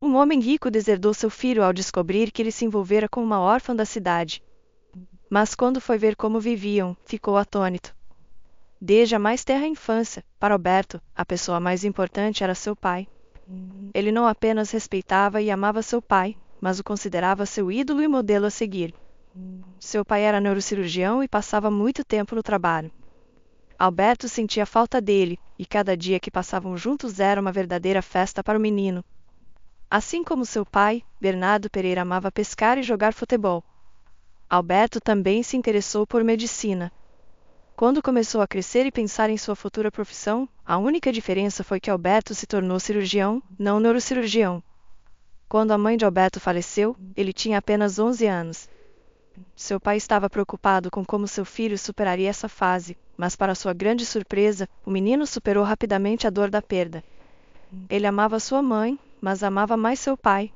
Um homem rico deserdou seu filho ao descobrir que ele se envolvera com uma órfã da cidade. Mas quando foi ver como viviam, ficou atônito. Desde a mais tenra infância, para Alberto, a pessoa mais importante era seu pai. Ele não apenas respeitava e amava seu pai, mas o considerava seu ídolo e modelo a seguir. Seu pai era neurocirurgião e passava muito tempo no trabalho. Alberto sentia falta dele, e cada dia que passavam juntos era uma verdadeira festa para o menino. Assim como seu pai, Bernardo Pereira amava pescar e jogar futebol. Alberto também se interessou por medicina. Quando começou a crescer e pensar em sua futura profissão, a única diferença foi que Alberto se tornou cirurgião, não neurocirurgião. Quando a mãe de Alberto faleceu, ele tinha apenas 11 anos. Seu pai estava preocupado com como seu filho superaria essa fase, mas para sua grande surpresa, o menino superou rapidamente a dor da perda. Ele amava sua mãe, mas amava mais seu pai.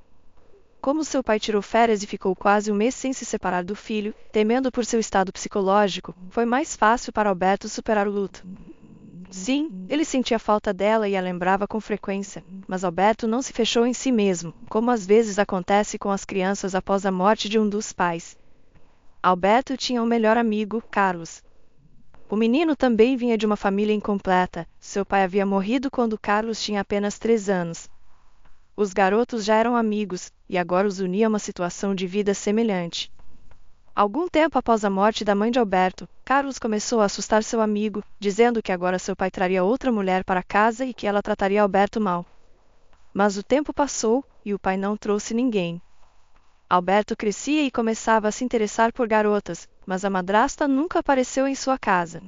Como seu pai tirou férias e ficou quase um mês sem se separar do filho, temendo por seu estado psicológico, foi mais fácil para Alberto superar o luto. Sim, ele sentia falta dela e a lembrava com frequência, mas Alberto não se fechou em si mesmo, como às vezes acontece com as crianças após a morte de um dos pais. Alberto tinha um melhor amigo, Carlos. O menino também vinha de uma família incompleta. Seu pai havia morrido quando Carlos tinha apenas 3 anos. Os garotos já eram amigos, e agora os unia uma situação de vida semelhante. Algum tempo após a morte da mãe de Alberto, Carlos começou a assustar seu amigo, dizendo que agora seu pai traria outra mulher para casa e que ela trataria Alberto mal. Mas o tempo passou, e o pai não trouxe ninguém. Alberto crescia e começava a se interessar por garotas, mas a madrasta nunca apareceu em sua casa.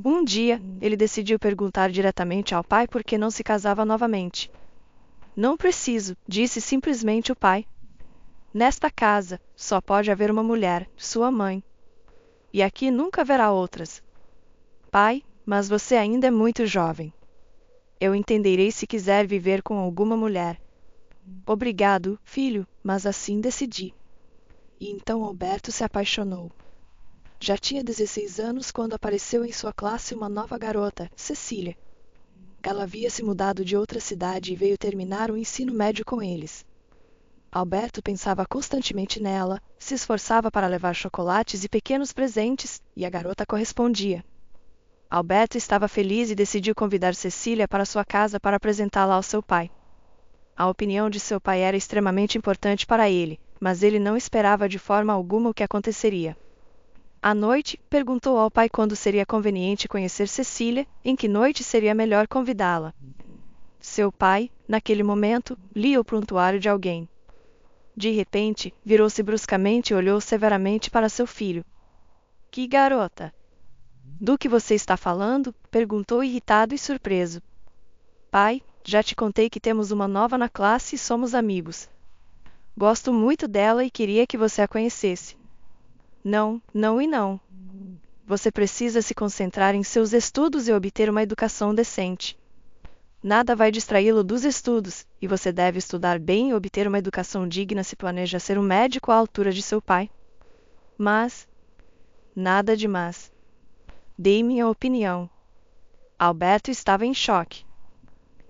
Um dia, ele decidiu perguntar diretamente ao pai por que não se casava novamente. Não preciso, disse simplesmente o pai. Nesta casa, só pode haver uma mulher, sua mãe. E aqui nunca haverá outras. Pai, mas você ainda é muito jovem. Eu entenderei se quiser viver com alguma mulher. Obrigado, filho, mas assim decidi. E então Alberto se apaixonou. Já tinha 16 anos quando apareceu em sua classe uma nova garota, Cecília. Ela havia se mudado de outra cidade e veio terminar o ensino médio com eles. Alberto pensava constantemente nela, se esforçava para levar chocolates e pequenos presentes, e a garota correspondia. Alberto estava feliz e decidiu convidar Cecília para sua casa para apresentá-la ao seu pai. A opinião de seu pai era extremamente importante para ele, mas ele não esperava de forma alguma o que aconteceria. À noite, perguntou ao pai quando seria conveniente conhecer Cecília, em que noite seria melhor convidá-la. Seu pai, naquele momento, lia o prontuário de alguém. De repente, virou-se bruscamente e olhou severamente para seu filho. Que garota! Do que você está falando? Perguntou irritado e surpreso. Pai, já te contei que temos uma nova na classe e somos amigos. Gosto muito dela e queria que você a conhecesse. Não, não e não. Você precisa se concentrar em seus estudos e obter uma educação decente. Nada vai distraí-lo dos estudos, e você deve estudar bem e obter uma educação digna se planeja ser um médico à altura de seu pai. Mas, nada de mas. Dei minha opinião. Alberto estava em choque.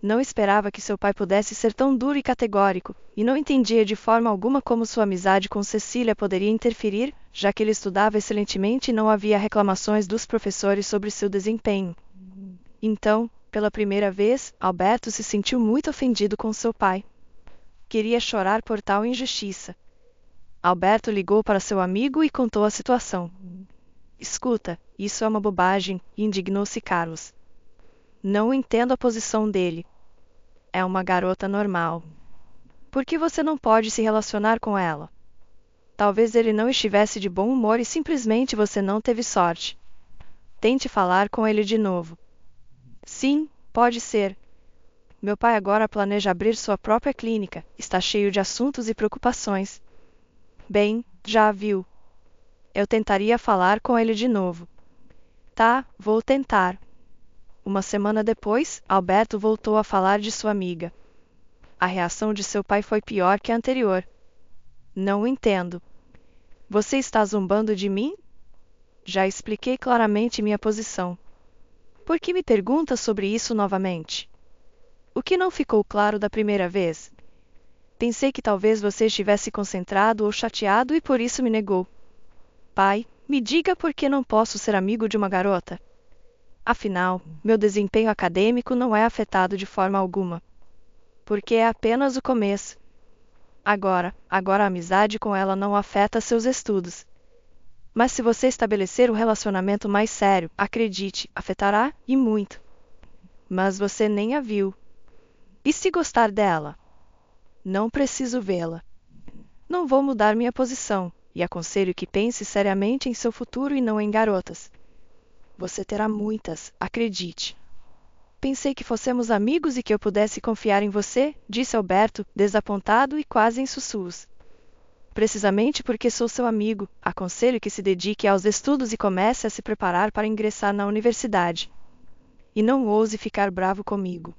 Não esperava que seu pai pudesse ser tão duro e categórico, e não entendia de forma alguma como sua amizade com Cecília poderia interferir, já que ele estudava excelentemente e não havia reclamações dos professores sobre seu desempenho. Então, pela primeira vez, Alberto se sentiu muito ofendido com seu pai. Queria chorar por tal injustiça. Alberto ligou para seu amigo e contou a situação. Escuta, isso é uma bobagem, indignou-se Carlos. Não entendo a posição dele. É uma garota normal. Por que você não pode se relacionar com ela? Talvez ele não estivesse de bom humor e simplesmente você não teve sorte. Tente falar com ele de novo. Sim, pode ser. Meu pai agora planeja abrir sua própria clínica, está cheio de assuntos e preocupações. Bem, já a viu. Eu tentaria falar com ele de novo. Tá, vou tentar. Uma semana depois, Alberto voltou a falar de sua amiga. A reação de seu pai foi pior que a anterior. Não entendo. Você está zombando de mim? Já expliquei claramente minha posição. Por que me pergunta sobre isso novamente? O que não ficou claro da primeira vez? Pensei que talvez você estivesse concentrado ou chateado e por isso me negou. Pai, me diga por que não posso ser amigo de uma garota. Afinal, meu desempenho acadêmico não é afetado de forma alguma. Porque é apenas o começo. Agora a amizade com ela não afeta seus estudos. Mas se você estabelecer um relacionamento mais sério, acredite, afetará, e muito. Mas você nem a viu. E se gostar dela? Não preciso vê-la. Não vou mudar minha posição, e aconselho que pense seriamente em seu futuro e não em garotas. Você terá muitas, acredite. Pensei que fossemos amigos e que eu pudesse confiar em você, disse Alberto, desapontado e quase em sussurros. Precisamente porque sou seu amigo, aconselho que se dedique aos estudos e comece a se preparar para ingressar na universidade. E não ouse ficar bravo comigo.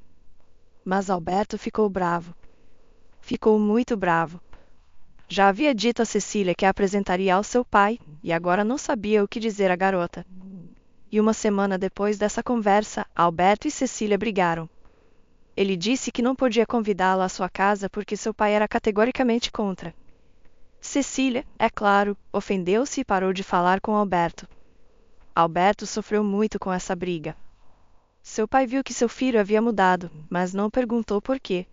Mas Alberto ficou bravo. Ficou muito bravo. Já havia dito a Cecília que a apresentaria ao seu pai, e agora não sabia o que dizer à garota. E uma semana depois dessa conversa, Alberto e Cecília brigaram. Ele disse que não podia convidá-la à sua casa porque seu pai era categoricamente contra. Cecília, é claro, ofendeu-se e parou de falar com Alberto. Alberto sofreu muito com essa briga. Seu pai viu que seu filho havia mudado, mas não perguntou por quê.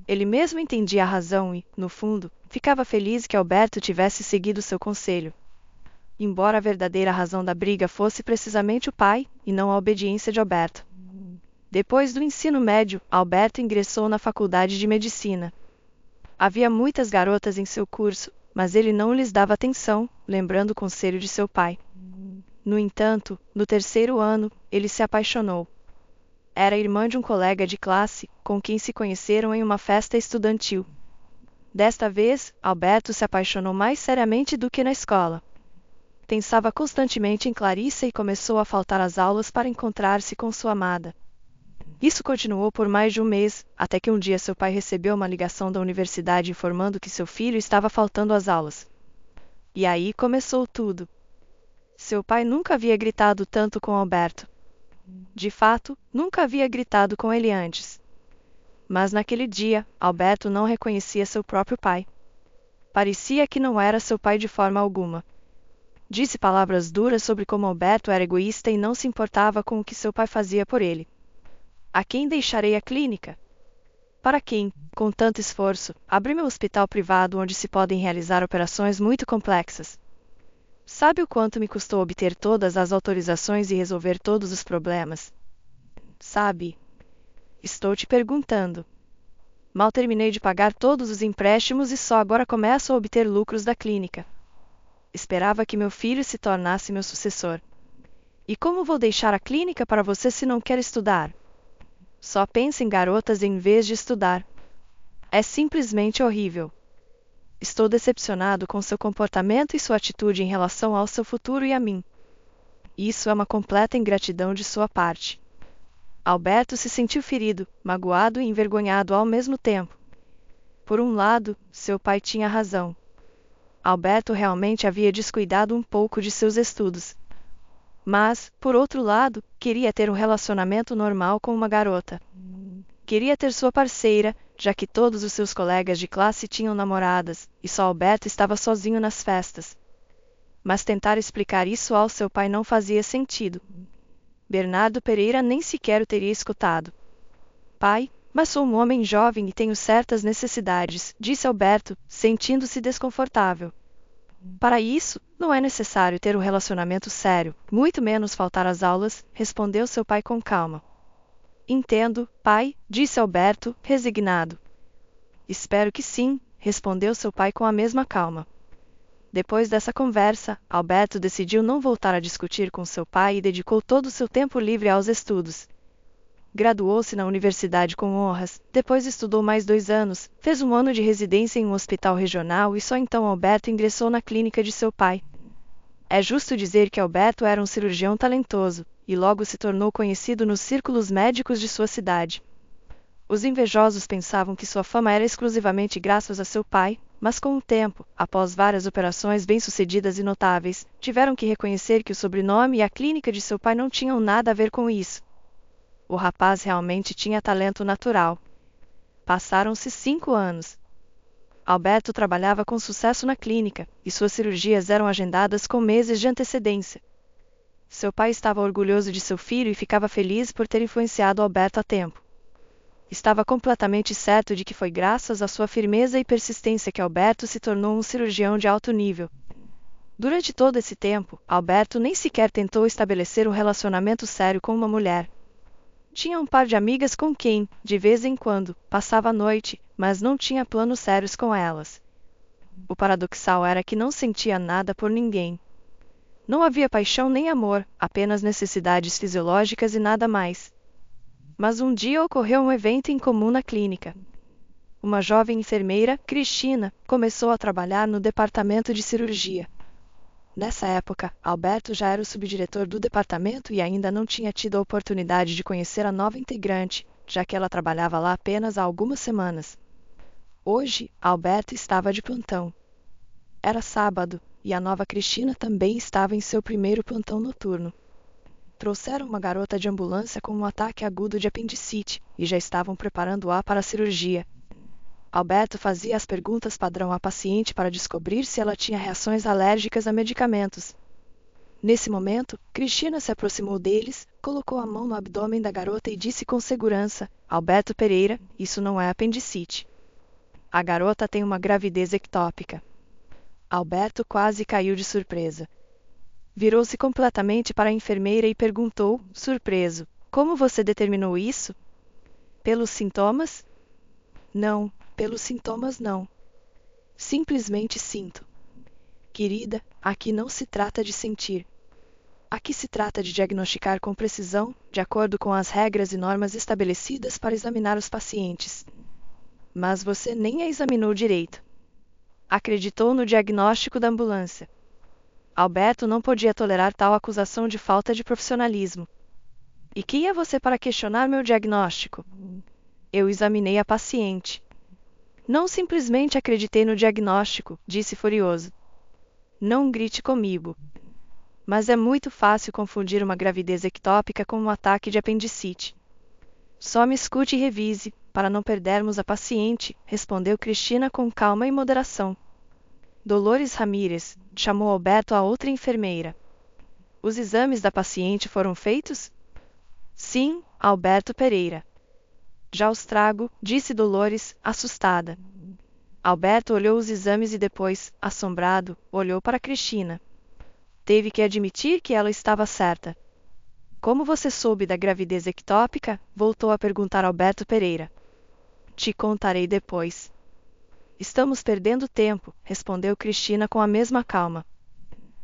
Ele mesmo entendia a razão e, no fundo, ficava feliz que Alberto tivesse seguido seu conselho. Embora a verdadeira razão da briga fosse precisamente o pai, e não a obediência de Alberto. Depois do ensino médio, Alberto ingressou na faculdade de medicina. Havia muitas garotas em seu curso, mas ele não lhes dava atenção, lembrando o conselho de seu pai. No entanto, no terceiro ano, ele se apaixonou. Era irmã de um colega de classe, com quem se conheceram em uma festa estudantil. Desta vez, Alberto se apaixonou mais seriamente do que na escola. Pensava constantemente em Clarissa e começou a faltar às aulas para encontrar-se com sua amada. Isso continuou por mais de um mês, até que um dia seu pai recebeu uma ligação da universidade informando que seu filho estava faltando às aulas. E aí começou tudo. Seu pai nunca havia gritado tanto com Alberto. De fato, nunca havia gritado com ele antes. Mas naquele dia, Alberto não reconhecia seu próprio pai. Parecia que não era seu pai de forma alguma. Disse palavras duras sobre como Alberto era egoísta e não se importava com o que seu pai fazia por ele. A quem deixarei a clínica? Para quem, com tanto esforço, abri meu hospital privado onde se podem realizar operações muito complexas? Sabe o quanto me custou obter todas as autorizações e resolver todos os problemas? Sabe? Estou te perguntando. Mal terminei de pagar todos os empréstimos e só agora começo a obter lucros da clínica. Esperava que meu filho se tornasse meu sucessor. E como vou deixar a clínica para você se não quer estudar? Só pensa em garotas em vez de estudar. É simplesmente horrível. Estou decepcionado com seu comportamento e sua atitude em relação ao seu futuro e a mim. Isso é uma completa ingratidão de sua parte. Alberto se sentiu ferido, magoado e envergonhado ao mesmo tempo. Por um lado, seu pai tinha razão. Alberto realmente havia descuidado um pouco de seus estudos. Mas, por outro lado, queria ter um relacionamento normal com uma garota. Queria ter sua parceira, já que todos os seus colegas de classe tinham namoradas, e só Alberto estava sozinho nas festas. Mas tentar explicar isso ao seu pai não fazia sentido. Bernardo Pereira nem sequer o teria escutado. Pai, mas sou um homem jovem e tenho certas necessidades, disse Alberto, sentindo-se desconfortável. Para isso, não é necessário ter um relacionamento sério, muito menos faltar às aulas, respondeu seu pai com calma. Entendo, pai, disse Alberto, resignado. Espero que sim, respondeu seu pai com a mesma calma. Depois dessa conversa, Alberto decidiu não voltar a discutir com seu pai e dedicou todo o seu tempo livre aos estudos. Graduou-se na universidade com honras, depois estudou mais 2 anos, fez um ano de residência em um hospital regional e só então Alberto ingressou na clínica de seu pai. É justo dizer que Alberto era um cirurgião talentoso, e logo se tornou conhecido nos círculos médicos de sua cidade. Os invejosos pensavam que sua fama era exclusivamente graças a seu pai, mas com o tempo, após várias operações bem-sucedidas e notáveis, tiveram que reconhecer que o sobrenome e a clínica de seu pai não tinham nada a ver com isso. O rapaz realmente tinha talento natural. Passaram-se 5 anos. Alberto trabalhava com sucesso na clínica, e suas cirurgias eram agendadas com meses de antecedência. Seu pai estava orgulhoso de seu filho e ficava feliz por ter influenciado Alberto a tempo. Estava completamente certo de que foi graças à sua firmeza e persistência que Alberto se tornou um cirurgião de alto nível. Durante todo esse tempo, Alberto nem sequer tentou estabelecer um relacionamento sério com uma mulher. Tinha um par de amigas com quem, de vez em quando, passava a noite, mas não tinha planos sérios com elas. O paradoxal era que não sentia nada por ninguém. Não havia paixão nem amor, apenas necessidades fisiológicas e nada mais. Mas um dia ocorreu um evento incomum na clínica. Uma jovem enfermeira, Cristina, começou a trabalhar no departamento de cirurgia. Nessa época, Alberto já era o subdiretor do departamento e ainda não tinha tido a oportunidade de conhecer a nova integrante, já que ela trabalhava lá apenas há algumas semanas. Hoje, Alberto estava de plantão. Era sábado, e a nova Cristina também estava em seu primeiro plantão noturno. Trouxeram uma garota de ambulância com um ataque agudo de apendicite, e já estavam preparando-a para a cirurgia. Alberto fazia as perguntas padrão à paciente para descobrir se ela tinha reações alérgicas a medicamentos. Nesse momento, Cristina se aproximou deles, colocou a mão no abdômen da garota e disse com segurança: Alberto Pereira, isso não é apendicite. A garota tem uma gravidez ectópica. Alberto quase caiu de surpresa. Virou-se completamente para a enfermeira e perguntou, surpreso: como você determinou isso? Pelos sintomas? Não, pelos sintomas não. Simplesmente sinto. Querida, aqui não se trata de sentir. Aqui se trata de diagnosticar com precisão, de acordo com as regras e normas estabelecidas para examinar os pacientes. Mas você nem a examinou direito. Acreditou no diagnóstico da ambulância. Alberto não podia tolerar tal acusação de falta de profissionalismo. E quem é você para questionar meu diagnóstico? Eu examinei a paciente. Não simplesmente acreditei no diagnóstico, disse furioso. Não grite comigo. Mas é muito fácil confundir uma gravidez ectópica com um ataque de apendicite. Só me escute e revise, para não perdermos a paciente, respondeu Cristina com calma e moderação. Dolores Ramírez, chamou Alberto a outra enfermeira. Os exames da paciente foram feitos? Sim, Alberto Pereira. Já os trago, disse Dolores, assustada. Alberto olhou os exames e depois, assombrado, olhou para Cristina. Teve que admitir que ela estava certa. Como você soube da gravidez ectópica? Voltou a perguntar Alberto Pereira. Te contarei depois. Estamos perdendo tempo, respondeu Cristina com a mesma calma.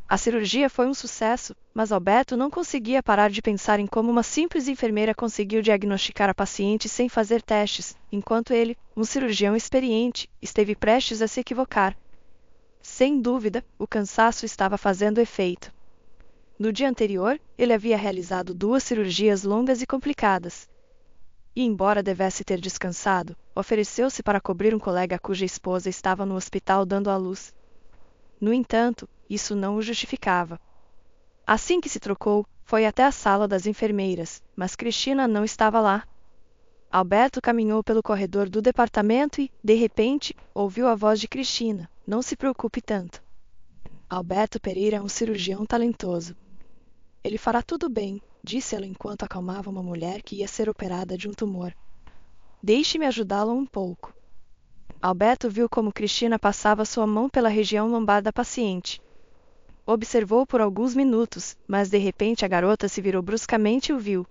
A cirurgia foi um sucesso, mas Alberto não conseguia parar de pensar em como uma simples enfermeira conseguiu diagnosticar a paciente sem fazer testes, enquanto ele, um cirurgião experiente, esteve prestes a se equivocar. Sem dúvida, o cansaço estava fazendo efeito. No dia anterior, ele havia realizado 2 cirurgias longas e complicadas. E embora devesse ter descansado, ofereceu-se para cobrir um colega cuja esposa estava no hospital dando à luz. No entanto, isso não o justificava. Assim que se trocou, foi até a sala das enfermeiras, mas Cristina não estava lá. Alberto caminhou pelo corredor do departamento e, de repente, ouviu a voz de Cristina. Não se preocupe tanto. Alberto Pereira é um cirurgião talentoso. Ele fará tudo bem, disse ela enquanto acalmava uma mulher que ia ser operada de um tumor. Deixe-me ajudá-lo um pouco. Alberto viu como Cristina passava sua mão pela região lombar da paciente. Observou por alguns minutos, mas de repente a garota se virou bruscamente e o viu.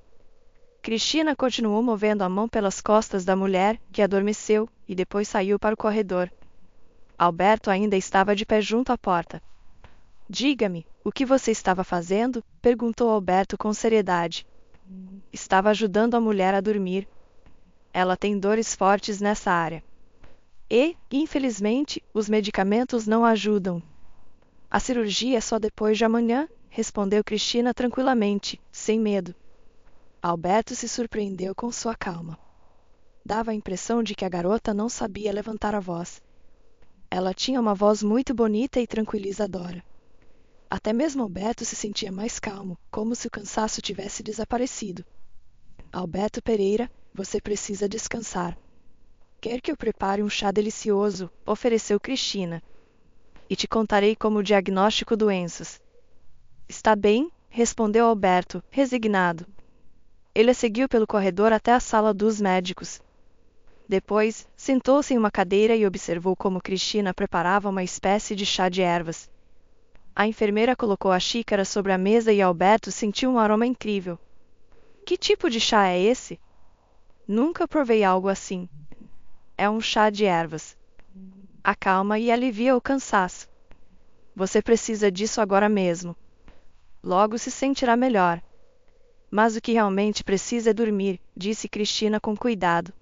Cristina continuou movendo a mão pelas costas da mulher, que adormeceu, e depois saiu para o corredor. Alberto ainda estava de pé junto à porta. Diga-me, o que você estava fazendo? Perguntou Alberto com seriedade. Estava ajudando a mulher a dormir. Ela tem dores fortes nessa área. E, infelizmente, os medicamentos não ajudam. A cirurgia é só depois de amanhã, respondeu Cristina tranquilamente, sem medo. Alberto se surpreendeu com sua calma. Dava a impressão de que a garota não sabia levantar a voz. Ela tinha uma voz muito bonita e tranquilizadora. Até mesmo Alberto se sentia mais calmo, como se o cansaço tivesse desaparecido. Alberto Pereira, você precisa descansar. Quer que eu prepare um chá delicioso? Ofereceu Cristina. E te contarei como diagnóstico doenças. Está bem? Respondeu Alberto, resignado. Ele a seguiu pelo corredor até a sala dos médicos. Depois, sentou-se em uma cadeira e observou como Cristina preparava uma espécie de chá de ervas. A enfermeira colocou a xícara sobre a mesa e Alberto sentiu um aroma incrível. Que tipo de chá é esse? Nunca provei algo assim. É um chá de ervas. Acalma e alivia o cansaço. Você precisa disso agora mesmo. Logo se sentirá melhor. Mas o que realmente precisa é dormir, disse Cristina com cuidado.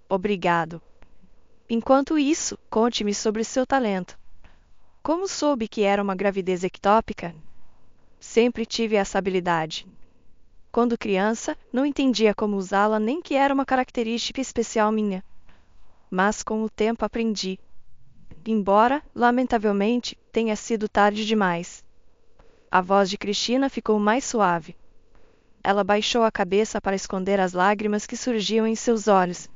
Obrigado. Enquanto isso, conte-me sobre seu talento. Como soube que era uma gravidez ectópica? Sempre tive essa habilidade. Quando criança, não entendia como usá-la nem que era uma característica especial minha. Mas com o tempo aprendi. Embora, lamentavelmente, tenha sido tarde demais. A voz de Cristina ficou mais suave. Ela baixou a cabeça para esconder as lágrimas que surgiam em seus olhos.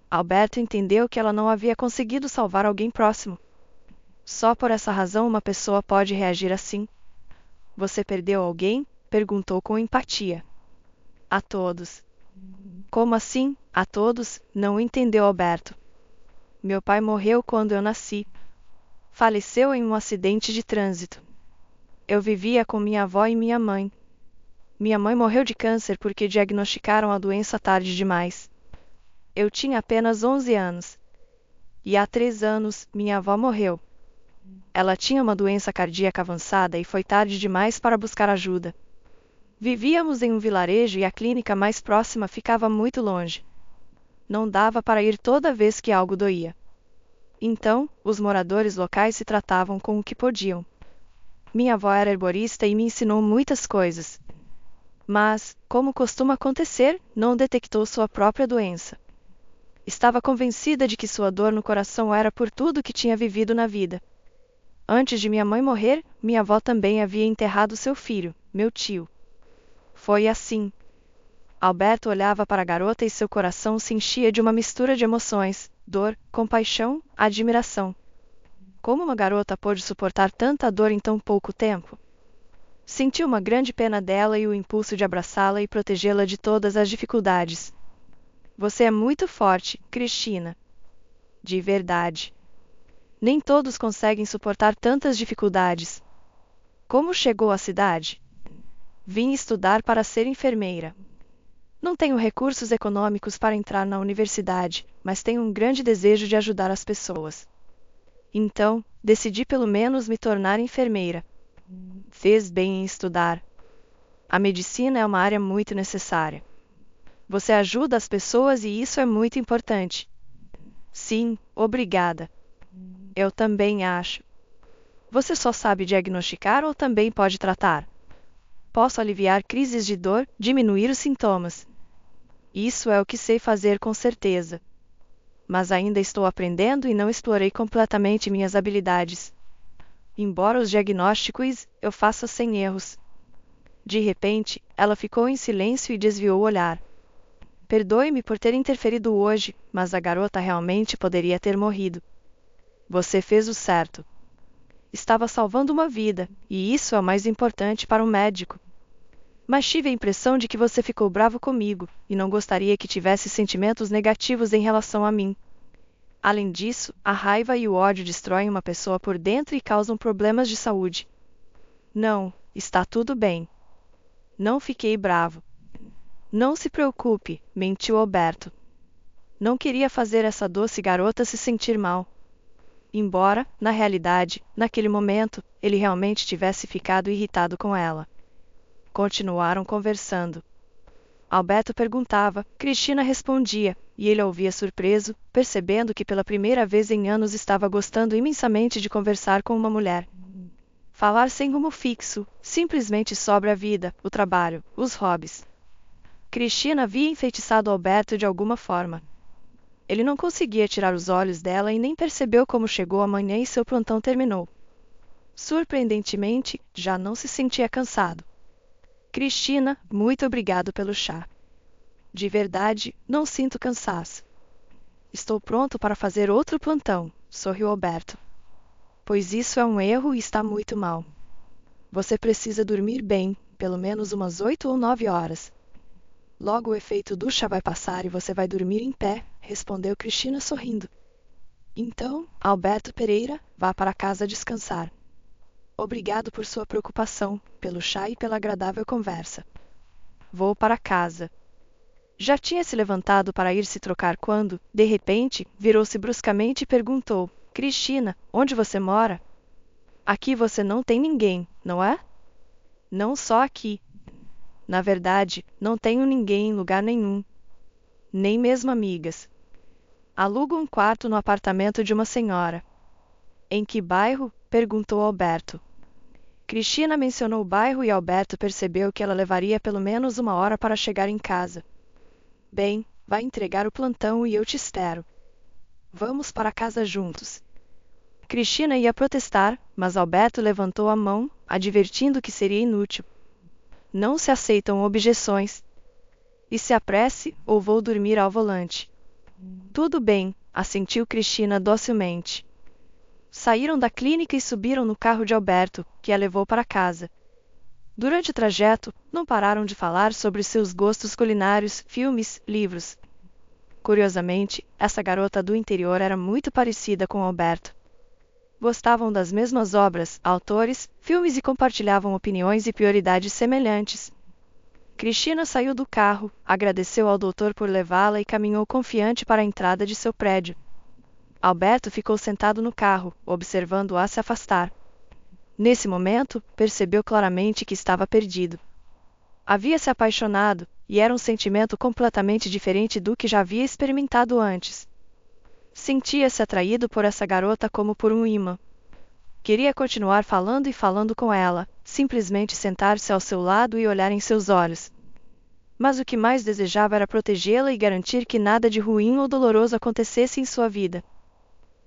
Alberto entendeu que ela não havia conseguido salvar alguém próximo. Só por essa razão uma pessoa pode reagir assim. Você perdeu alguém? Perguntou com empatia. A todos. Como assim, a todos? Não entendeu Alberto. Meu pai morreu quando eu nasci. Faleceu em um acidente de trânsito. Eu vivia com minha avó e minha mãe. Minha mãe morreu de câncer porque diagnosticaram a doença tarde demais. Eu tinha apenas 11 anos. E há 3 anos, minha avó morreu. Ela tinha uma doença cardíaca avançada e foi tarde demais para buscar ajuda. Vivíamos em um vilarejo e a clínica mais próxima ficava muito longe. Não dava para ir toda vez que algo doía. Então, os moradores locais se tratavam com o que podiam. Minha avó era herborista e me ensinou muitas coisas. Mas, como costuma acontecer, não detectou sua própria doença. Estava convencida de que sua dor no coração era por tudo que tinha vivido na vida. Antes de minha mãe morrer, minha avó também havia enterrado seu filho, meu tio. Foi assim. Alberto olhava para a garota e seu coração se enchia de uma mistura de emoções, dor, compaixão, admiração. Como uma garota pôde suportar tanta dor em tão pouco tempo? Sentiu uma grande pena dela e o impulso de abraçá-la e protegê-la de todas as dificuldades. Você é muito forte, Cristina. De verdade. Nem todos conseguem suportar tantas dificuldades. Como chegou à cidade? Vim estudar para ser enfermeira. Não tenho recursos econômicos para entrar na universidade, mas tenho um grande desejo de ajudar as pessoas. Então, decidi pelo menos me tornar enfermeira. Fez bem em estudar. A medicina é uma área muito necessária. Você ajuda as pessoas e isso é muito importante. Sim, obrigada. Eu também acho. Você só sabe diagnosticar ou também pode tratar? Posso aliviar crises de dor, diminuir os sintomas. Isso é o que sei fazer com certeza. Mas ainda estou aprendendo e não explorei completamente minhas habilidades. Embora os diagnósticos eu faça sem erros. De repente, ela ficou em silêncio e desviou o olhar. Perdoe-me por ter interferido hoje, mas a garota realmente poderia ter morrido. Você fez o certo. Estava salvando uma vida, e isso é o mais importante para um médico. Mas tive a impressão de que você ficou bravo comigo, e não gostaria que tivesse sentimentos negativos em relação a mim. Além disso, a raiva e o ódio destroem uma pessoa por dentro e causam problemas de saúde. Não, está tudo bem. Não fiquei bravo. Não se preocupe, mentiu Alberto. Não queria fazer essa doce garota se sentir mal. Embora, na realidade, naquele momento, ele realmente tivesse ficado irritado com ela. Continuaram conversando. Alberto perguntava, Cristina respondia, e ele ouvia surpreso, percebendo que pela primeira vez em anos estava gostando imensamente de conversar com uma mulher. Falar sem rumo fixo, simplesmente sobre a vida, o trabalho, os hobbies. Cristina havia enfeitiçado Alberto de alguma forma. Ele não conseguia tirar os olhos dela e nem percebeu como chegou a manhã e seu plantão terminou. Surpreendentemente, já não se sentia cansado. Cristina, muito obrigado pelo chá. De verdade, não sinto cansaço. Estou pronto para fazer outro plantão, sorriu Alberto. Pois isso é um erro e está muito mal. Você precisa dormir bem, pelo menos umas 8 ou 9 horas. Logo o efeito do chá vai passar e você vai dormir em pé, respondeu Cristina sorrindo. Então, Alberto Pereira, vá para casa descansar. Obrigado por sua preocupação, pelo chá e pela agradável conversa. Vou para casa. Já tinha se levantado para ir se trocar quando, de repente, virou-se bruscamente e perguntou: Cristina, onde você mora? Aqui você não tem ninguém, não é? Não só aqui. Na verdade, não tenho ninguém em lugar nenhum. Nem mesmo amigas. Alugo um quarto no apartamento de uma senhora. Em que bairro? Perguntou Alberto. Cristina mencionou o bairro e Alberto percebeu que ela levaria pelo menos 1 hora para chegar em casa. Bem, vai entregar o plantão e eu te espero. Vamos para casa juntos. Cristina ia protestar, mas Alberto levantou a mão, advertindo que seria inútil. Não se aceitam objeções. E se apresse, ou vou dormir ao volante. Tudo bem, assentiu Cristina docilmente. Saíram da clínica e subiram no carro de Alberto, que a levou para casa. Durante o trajeto, não pararam de falar sobre seus gostos culinários, filmes, livros. Curiosamente, essa garota do interior era muito parecida com Alberto. Gostavam das mesmas obras, autores, filmes e compartilhavam opiniões e prioridades semelhantes. Cristina saiu do carro, agradeceu ao doutor por levá-la e caminhou confiante para a entrada de seu prédio. Alberto ficou sentado no carro, observando-a se afastar. Nesse momento, percebeu claramente que estava perdido. Havia se apaixonado, e era um sentimento completamente diferente do que já havia experimentado antes. Sentia-se atraído por essa garota como por um imã. Queria continuar falando e falando com ela, simplesmente sentar-se ao seu lado e olhar em seus olhos. Mas o que mais desejava era protegê-la e garantir que nada de ruim ou doloroso acontecesse em sua vida.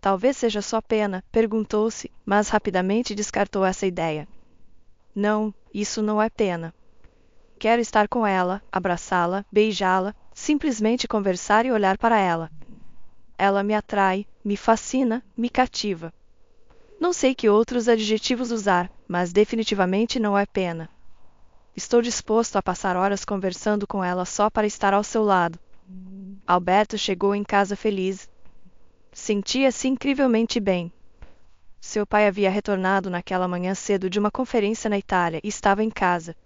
Talvez seja só pena, perguntou-se, mas rapidamente descartou essa ideia. Não, isso não é pena. Quero estar com ela, abraçá-la, beijá-la, simplesmente conversar e olhar para ela. Ela me atrai, me fascina, me cativa. Não sei que outros adjetivos usar, mas definitivamente não é pena. Estou disposto a passar horas conversando com ela só para estar ao seu lado. Alberto chegou em casa feliz. Sentia-se incrivelmente bem. Seu pai havia retornado naquela manhã cedo de uma conferência na Itália e estava em casa.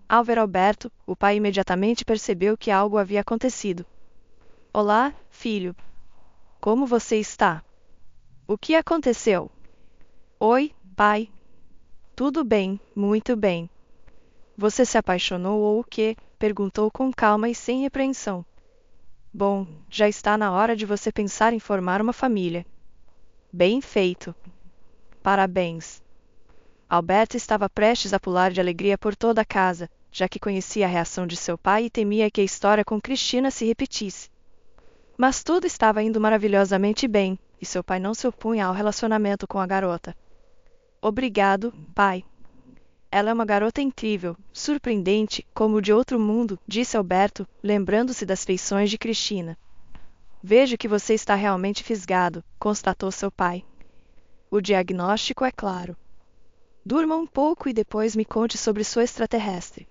Ao ver Alberto, o pai imediatamente percebeu que algo havia acontecido. Olá, filho. Como você está? O que aconteceu? Oi, pai. Tudo bem, muito bem. Você se apaixonou ou o quê? Perguntou com calma e sem repreensão. Bom, já está na hora de você pensar em formar uma família. Bem feito. Parabéns. Alberto estava prestes a pular de alegria por toda a casa, já que conhecia a reação de seu pai e temia que a história com Cristina se repetisse. Mas tudo estava indo maravilhosamente bem, e seu pai não se opunha ao relacionamento com a garota. Obrigado, pai. Ela é uma garota incrível, surpreendente, como de outro mundo, disse Alberto, lembrando-se das feições de Cristina. Vejo que você está realmente fisgado, constatou seu pai. O diagnóstico é claro. Durma um pouco e depois me conte sobre sua extraterrestre.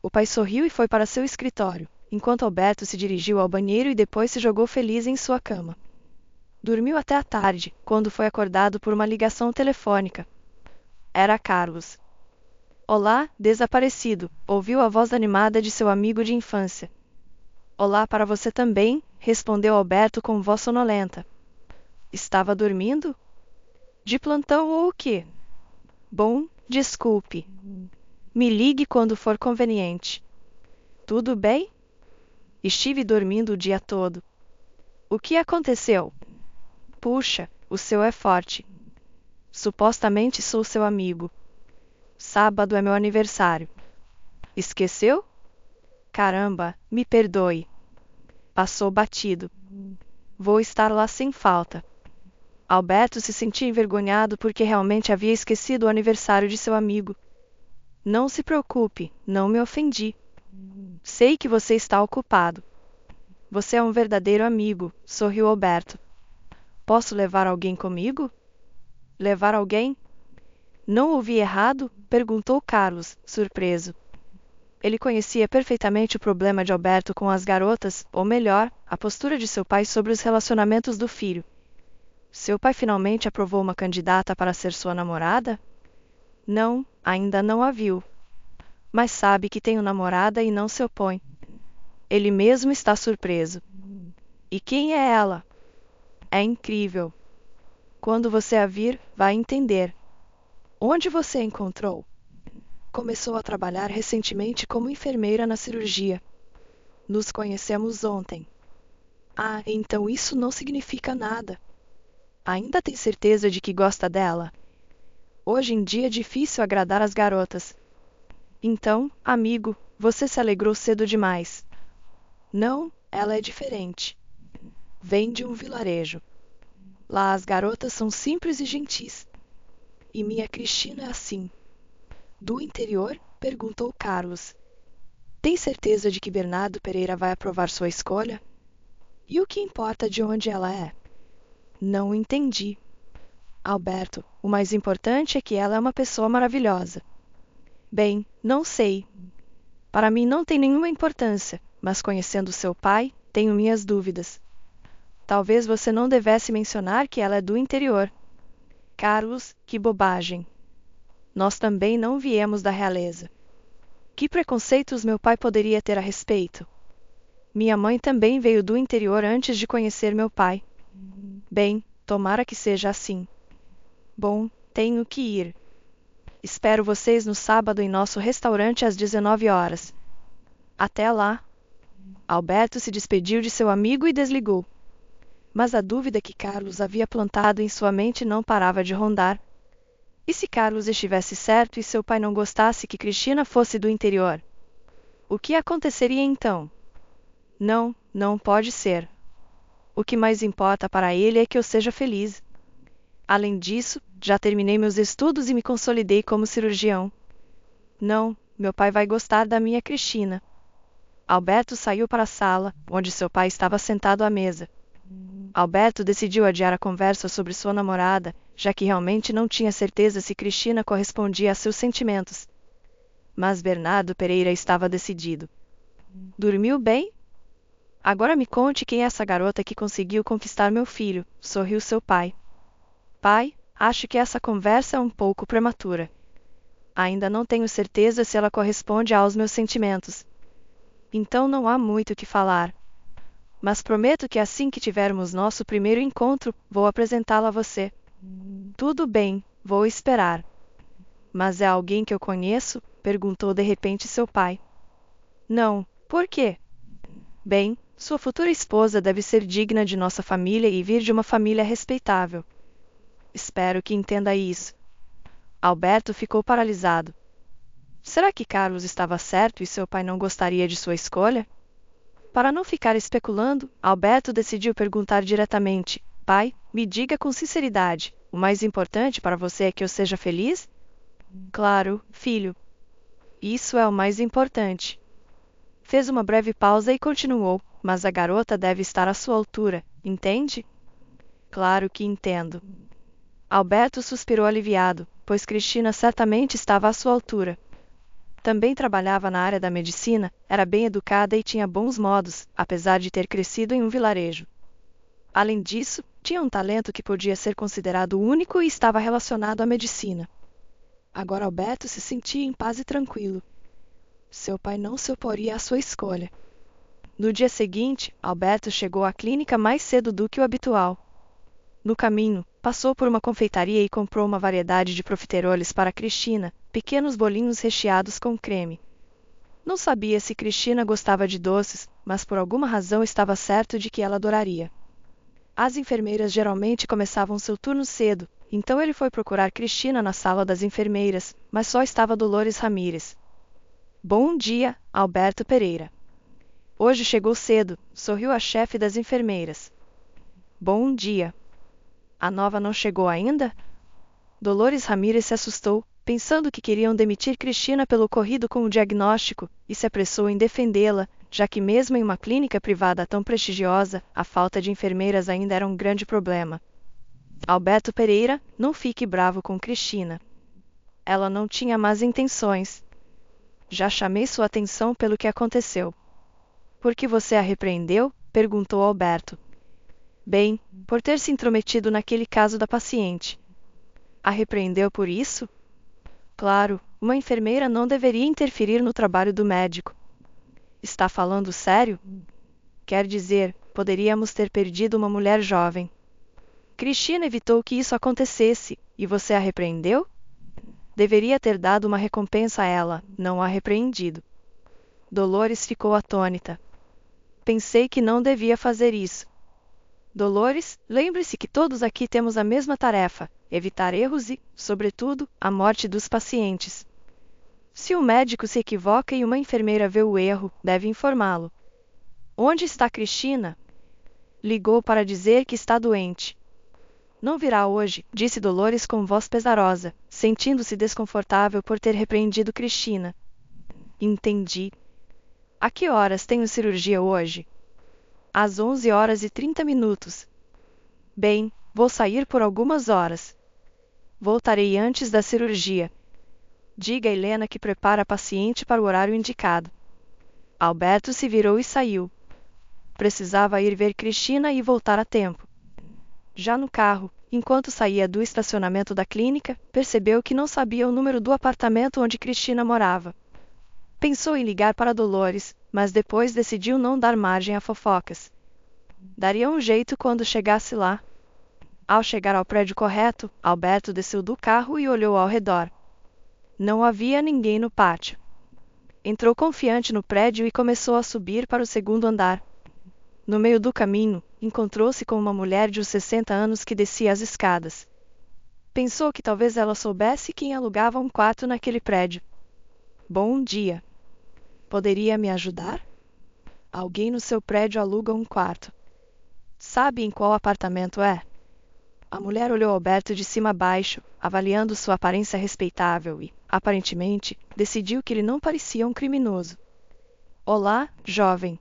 O pai sorriu e foi para seu escritório, enquanto Alberto se dirigiu ao banheiro e depois se jogou feliz em sua cama. Dormiu até a tarde, quando foi acordado por uma ligação telefônica. Era Carlos. Olá, desaparecido, ouviu a voz animada de seu amigo de infância. Olá para você também, respondeu Alberto com voz sonolenta. Estava dormindo? De plantão ou o quê? Bom, desculpe. Me ligue quando for conveniente. Tudo bem? Estive dormindo o dia todo. O que aconteceu? Puxa, o seu é forte. Supostamente sou seu amigo. Sábado é meu aniversário. Esqueceu? Caramba, me perdoe. Passou batido. Vou estar lá sem falta. Alberto se sentia envergonhado porque realmente havia esquecido o aniversário de seu amigo. Não se preocupe, não me ofendi. Sei que você está ocupado. Você é um verdadeiro amigo, sorriu Alberto. Posso levar alguém comigo? Levar alguém? Não ouvi errado? Perguntou Carlos, surpreso. Ele conhecia perfeitamente o problema de Alberto com as garotas, ou melhor, a postura de seu pai sobre os relacionamentos do filho. Seu pai finalmente aprovou uma candidata para ser sua namorada? Não, ainda não a viu. Mas sabe que tenho namorada e não se opõe. Ele mesmo está surpreso. E quem é ela? É incrível. Quando você a vir, vai entender. Onde você a encontrou? Começou a trabalhar recentemente como enfermeira na cirurgia. Nos conhecemos ontem. Ah, então isso não significa nada. Ainda tem certeza de que gosta dela? Hoje em dia é difícil agradar as garotas. Então, amigo, você se alegrou cedo demais. Não, ela é diferente. Vem de um vilarejo. Lá as garotas são simples e gentis. E minha Cristina é assim. Do interior? Perguntou Carlos. Tem certeza de que Bernardo Pereira vai aprovar sua escolha? E o que importa de onde ela é? Não entendi. Alberto, o mais importante é que ela é uma pessoa maravilhosa. Bem, não sei. Para mim não tem nenhuma importância, mas conhecendo seu pai, tenho minhas dúvidas. Talvez você não devesse mencionar que ela é do interior. Carlos, que bobagem. Nós também não viemos da realeza. Que preconceitos meu pai poderia ter a respeito? Minha mãe também veio do interior antes de conhecer meu pai. Bem, tomara que seja assim. Bom, tenho que ir. Espero vocês no sábado em nosso restaurante às 19 horas. Até lá. Alberto se despediu de seu amigo e desligou. Mas a dúvida que Carlos havia plantado em sua mente não parava de rondar. E se Carlos estivesse certo e seu pai não gostasse que Cristina fosse do interior? O que aconteceria então? Não, não pode ser. O que mais importa para ele é que eu seja feliz. Além disso, já terminei meus estudos e me consolidei como cirurgião. Não, meu pai vai gostar da minha Cristina. Alberto saiu para a sala, onde seu pai estava sentado à mesa. Alberto decidiu adiar a conversa sobre sua namorada, já que realmente não tinha certeza se Cristina correspondia a seus sentimentos. Mas Bernardo Pereira estava decidido. Dormiu bem? Agora me conte quem é essa garota que conseguiu conquistar meu filho, sorriu seu pai. Pai, acho que essa conversa é um pouco prematura. Ainda não tenho certeza se ela corresponde aos meus sentimentos. Então não há muito o que falar. Mas prometo que assim que tivermos nosso primeiro encontro, vou apresentá-la a você. Tudo bem, vou esperar. Mas é alguém que eu conheço? Perguntou de repente seu pai. Não, por quê? Bem, sua futura esposa deve ser digna de nossa família e vir de uma família respeitável. Espero que entenda isso. Alberto ficou paralisado. Será que Carlos estava certo e seu pai não gostaria de sua escolha? Para não ficar especulando, Alberto decidiu perguntar diretamente: Pai, me diga com sinceridade, o mais importante para você é que eu seja feliz? Claro, filho. Isso é o mais importante. Fez uma breve pausa e continuou: Mas a garota deve estar à sua altura, entende? Claro que entendo. Alberto suspirou aliviado, pois Cristina certamente estava à sua altura. Também trabalhava na área da medicina, era bem educada e tinha bons modos, apesar de ter crescido em um vilarejo. Além disso, tinha um talento que podia ser considerado único e estava relacionado à medicina. Agora Alberto se sentia em paz e tranquilo. Seu pai não se oporia à sua escolha. No dia seguinte, Alberto chegou à clínica mais cedo do que o habitual. No caminho, passou por uma confeitaria e comprou uma variedade de profiteroles para Cristina, pequenos bolinhos recheados com creme. Não sabia se Cristina gostava de doces, mas por alguma razão estava certo de que ela adoraria. As enfermeiras geralmente começavam seu turno cedo, então ele foi procurar Cristina na sala das enfermeiras, mas só estava Dolores Ramírez. Bom dia, Alberto Pereira. Hoje chegou cedo, sorriu a chefe das enfermeiras. Bom dia. A nova não chegou ainda? Dolores Ramírez se assustou, pensando que queriam demitir Cristina pelo ocorrido com o diagnóstico, e se apressou em defendê-la, já que mesmo em uma clínica privada tão prestigiosa, a falta de enfermeiras ainda era um grande problema. Alberto Pereira, não fique bravo com Cristina. Ela não tinha más intenções. Já chamei sua atenção pelo que aconteceu. Por que você a repreendeu? Perguntou Alberto. Bem, por ter se intrometido naquele caso da paciente. A repreendeu por isso? Claro, uma enfermeira não deveria interferir no trabalho do médico. Está falando sério? Quer dizer, poderíamos ter perdido uma mulher jovem. Cristina evitou que isso acontecesse, e você a repreendeu? Deveria ter dado uma recompensa a ela, não a repreendido. Dolores ficou atônita. Pensei que não devia fazer isso. Dolores, lembre-se que todos aqui temos a mesma tarefa: evitar erros e, sobretudo, a morte dos pacientes. Se o médico se equivoca e uma enfermeira vê o erro, deve informá-lo. Onde está Cristina? Ligou para dizer que está doente. Não virá hoje, disse Dolores com voz pesarosa, sentindo-se desconfortável por ter repreendido Cristina. Entendi. A que horas tenho cirurgia hoje? Às 11h30. Bem, vou sair por algumas horas. Voltarei antes da cirurgia. Diga a Helena que prepara a paciente para o horário indicado. Alberto se virou e saiu. Precisava ir ver Cristina e voltar a tempo. Já no carro, enquanto saía do estacionamento da clínica, percebeu que não sabia o número do apartamento onde Cristina morava. Pensou em ligar para Dolores, mas depois decidiu não dar margem a fofocas. Daria um jeito quando chegasse lá. Ao chegar ao prédio correto, Alberto desceu do carro e olhou ao redor. Não havia ninguém no pátio. Entrou confiante no prédio e começou a subir para o segundo andar. No meio do caminho, encontrou-se com uma mulher de uns 60 anos que descia as escadas. Pensou que talvez ela soubesse quem alugava um quarto naquele prédio. Bom dia. Poderia me ajudar? Alguém no seu prédio aluga um quarto. Sabe em qual apartamento é? A mulher olhou Alberto de cima a baixo, avaliando sua aparência respeitável e, aparentemente, decidiu que ele não parecia um criminoso. Olá, jovem.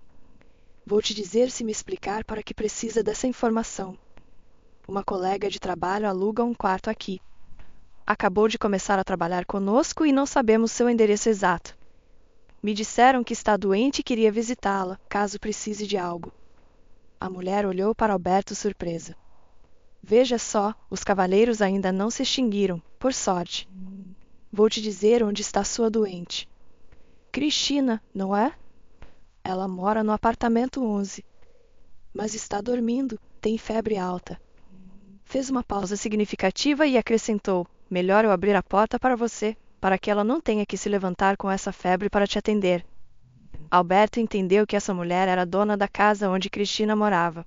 Vou te dizer se me explicar para que precisa dessa informação. Uma colega de trabalho aluga um quarto aqui. Acabou de começar a trabalhar conosco e não sabemos seu endereço exato. Me disseram que está doente e queria visitá-la, caso precise de algo. A mulher olhou para Alberto surpresa. Veja só, os cavaleiros ainda não se extinguiram, por sorte. Vou te dizer onde está sua doente. Cristina, não é? Ela mora no apartamento 11. Mas está dormindo, tem febre alta. Fez uma pausa significativa e acrescentou: melhor eu abrir a porta para você, para que ela não tenha que se levantar com essa febre para te atender. Alberto entendeu que essa mulher era dona da casa onde Cristina morava.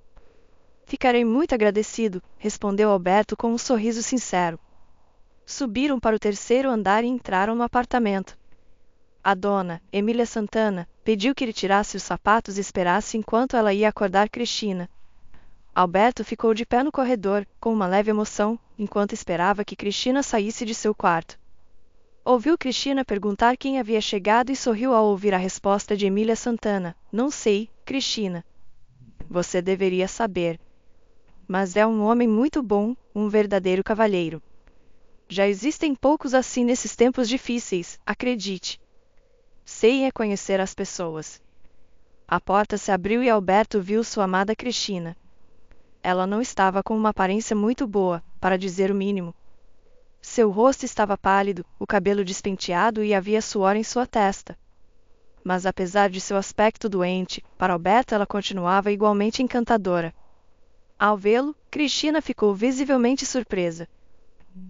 Ficarei muito agradecido, respondeu Alberto com um sorriso sincero. Subiram para o terceiro andar e entraram no apartamento. A dona, Emília Santana, pediu que ele tirasse os sapatos e esperasse enquanto ela ia acordar Cristina. Alberto ficou de pé no corredor, com uma leve emoção, enquanto esperava que Cristina saísse de seu quarto. Ouviu Cristina perguntar quem havia chegado e sorriu ao ouvir a resposta de Emília Santana: não sei, Cristina. Você deveria saber. Mas é um homem muito bom, um verdadeiro cavalheiro. Já existem poucos assim nesses tempos difíceis, acredite. Sei reconhecer as pessoas. A porta se abriu e Alberto viu sua amada Cristina. Ela não estava com uma aparência muito boa, para dizer o mínimo. Seu rosto estava pálido, o cabelo despenteado e havia suor em sua testa. Mas apesar de seu aspecto doente, para Alberto ela continuava igualmente encantadora. Ao vê-lo, Cristina ficou visivelmente surpresa.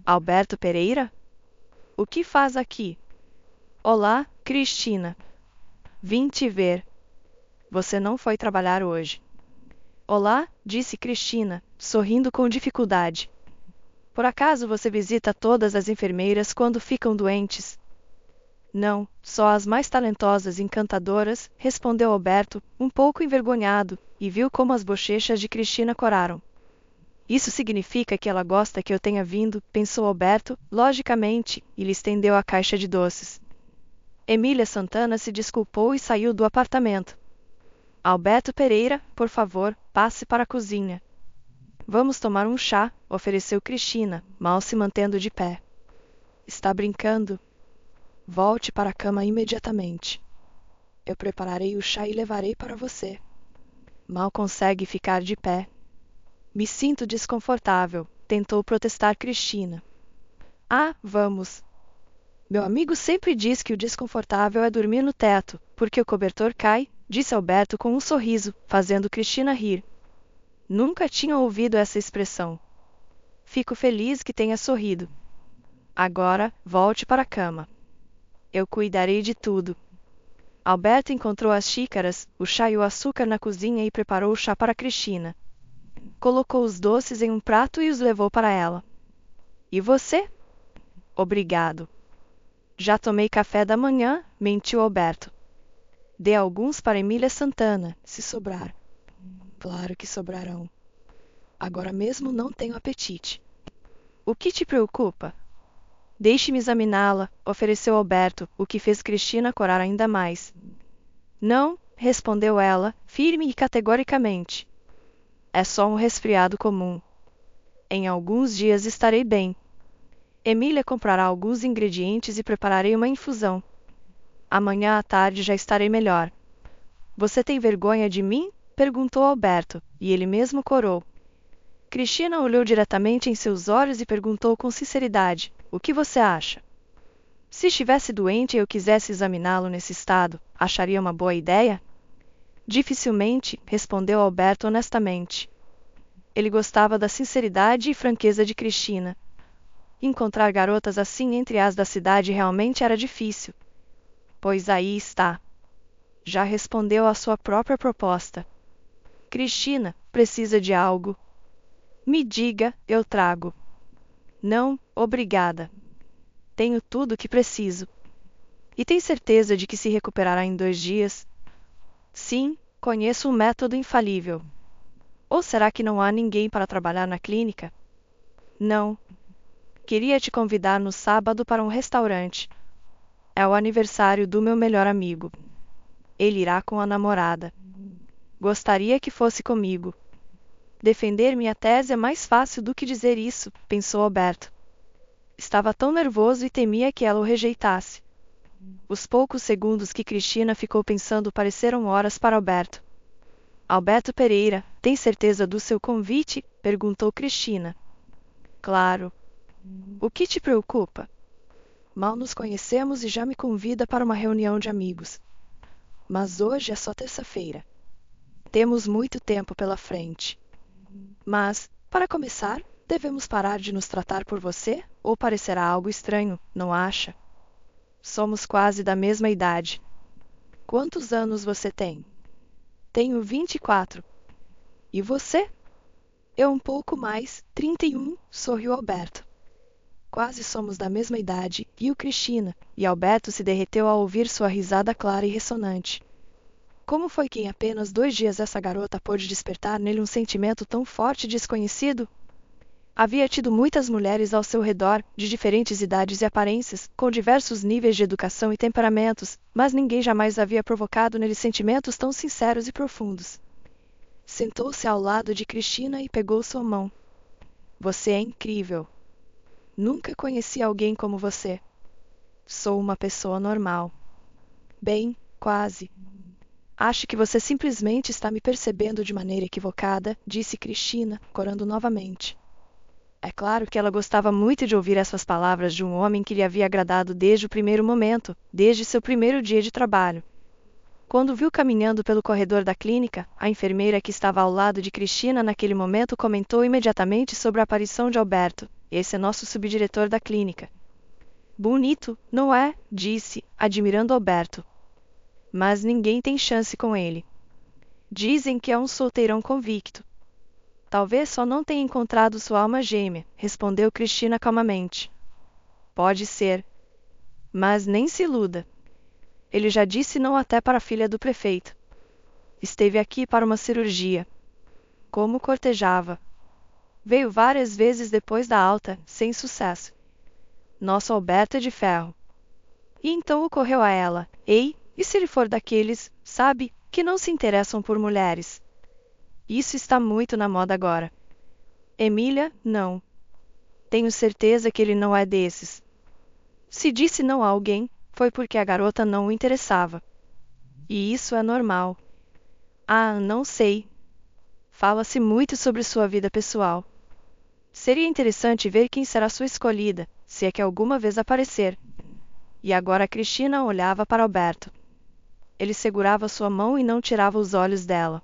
Alberto Pereira? O que faz aqui? Olá, Cristina. Vim te ver. Você não foi trabalhar hoje. Olá, disse Cristina, sorrindo com dificuldade. Por acaso você visita todas as enfermeiras quando ficam doentes? Não, só as mais talentosas e encantadoras, respondeu Alberto, um pouco envergonhado, e viu como as bochechas de Cristina coraram. Isso significa que ela gosta que eu tenha vindo, pensou Alberto, logicamente, e lhe estendeu a caixa de doces. Emília Santana se desculpou e saiu do apartamento. Alberto Pereira, por favor, passe para a cozinha. Vamos tomar um chá, ofereceu Cristina, mal se mantendo de pé. Está brincando? Volte para a cama imediatamente. Eu prepararei o chá e levarei para você. Mal consegue ficar de pé. Me sinto desconfortável, tentou protestar Cristina. Ah, vamos. Meu amigo sempre diz que o desconfortável é dormir no teto, porque o cobertor cai, disse Alberto com um sorriso, fazendo Cristina rir. Nunca tinha ouvido essa expressão. Fico feliz que tenha sorrido. Agora, volte para a cama. Eu cuidarei de tudo. Alberto encontrou as xícaras, o chá e o açúcar na cozinha e preparou o chá para Cristina. Colocou os doces em um prato e os levou para ela. E você? Obrigado. Já tomei café da manhã, mentiu Alberto. Dê alguns para Emília Santana, se sobrar. Claro que sobrarão. Agora mesmo não tenho apetite. O que te preocupa? Deixe-me examiná-la, ofereceu Alberto, o que fez Cristina corar ainda mais. Não, respondeu ela, firme e categoricamente. É só um resfriado comum. Em alguns dias estarei bem. Emília comprará alguns ingredientes e prepararei uma infusão. Amanhã à tarde já estarei melhor. Você tem vergonha de mim? Perguntou Alberto, e ele mesmo corou. Cristina olhou diretamente em seus olhos e perguntou com sinceridade: o que você acha? Se estivesse doente e eu quisesse examiná-lo nesse estado, acharia uma boa ideia? Dificilmente, respondeu Alberto honestamente. Ele gostava da sinceridade e franqueza de Cristina. Encontrar garotas assim entre as da cidade realmente era difícil. Pois aí está. Já respondeu à sua própria proposta. Cristina, precisa de algo? Me diga, eu trago. Não, obrigada. Tenho tudo o que preciso. E tem certeza de que se recuperará em 2 dias? Sim, conheço um método infalível. Ou será que não há ninguém para trabalhar na clínica? Não. Queria te convidar no sábado para um restaurante. É o aniversário do meu melhor amigo. Ele irá com a namorada. Gostaria que fosse comigo. Defender minha tese é mais fácil do que dizer isso, pensou Alberto. Estava tão nervoso e temia que ela o rejeitasse. Os poucos segundos que Cristina ficou pensando pareceram horas para Alberto. Alberto Pereira, tem certeza do seu convite? Perguntou Cristina. Claro. O que te preocupa? Mal nos conhecemos e já me convida para uma reunião de amigos. Mas hoje é só terça-feira. Temos muito tempo pela frente. Mas, para começar, devemos parar de nos tratar por você? Ou parecerá algo estranho, não acha? Somos quase da mesma idade. Quantos anos você tem? Tenho 24. E você? Eu um pouco mais, 31, sorriu Alberto. Quase somos da mesma idade, riu Cristina, e Alberto se derreteu ao ouvir sua risada clara e ressonante. Como foi que em apenas 2 dias essa garota pôde despertar nele um sentimento tão forte e desconhecido? Havia tido muitas mulheres ao seu redor, de diferentes idades e aparências, com diversos níveis de educação e temperamentos, mas ninguém jamais havia provocado nele sentimentos tão sinceros e profundos. Sentou-se ao lado de Cristina e pegou sua mão. Você é incrível. Nunca conheci alguém como você. Sou uma pessoa normal. Bem, quase. Acho que você simplesmente está me percebendo de maneira equivocada, disse Cristina, corando novamente. É claro que ela gostava muito de ouvir essas palavras de um homem que lhe havia agradado desde o primeiro momento, desde seu primeiro dia de trabalho. Quando viu caminhando pelo corredor da clínica, a enfermeira que estava ao lado de Cristina naquele momento comentou imediatamente sobre a aparição de Alberto. Esse é nosso subdiretor da clínica. Bonito, não é? Disse, admirando Alberto. Mas ninguém tem chance com ele. Dizem que é um solteirão convicto. Talvez só não tenha encontrado sua alma gêmea, respondeu Cristina calmamente. Pode ser. Mas nem se iluda. Ele já disse não até para a filha do prefeito. Esteve aqui para uma cirurgia. Como cortejava. Veio várias vezes depois da alta, sem sucesso. Nosso Alberto é de ferro. E então ocorreu a ela: ei, e se ele for daqueles, sabe, que não se interessam por mulheres. Isso está muito na moda agora. Emília, não. Tenho certeza que ele não é desses. Se disse não a alguém, foi porque a garota não o interessava. E isso é normal. Ah, não sei. Fala-se muito sobre sua vida pessoal. Seria interessante ver quem será sua escolhida, se é que alguma vez aparecer. E agora Cristina olhava para Alberto. Ele segurava sua mão e não tirava os olhos dela.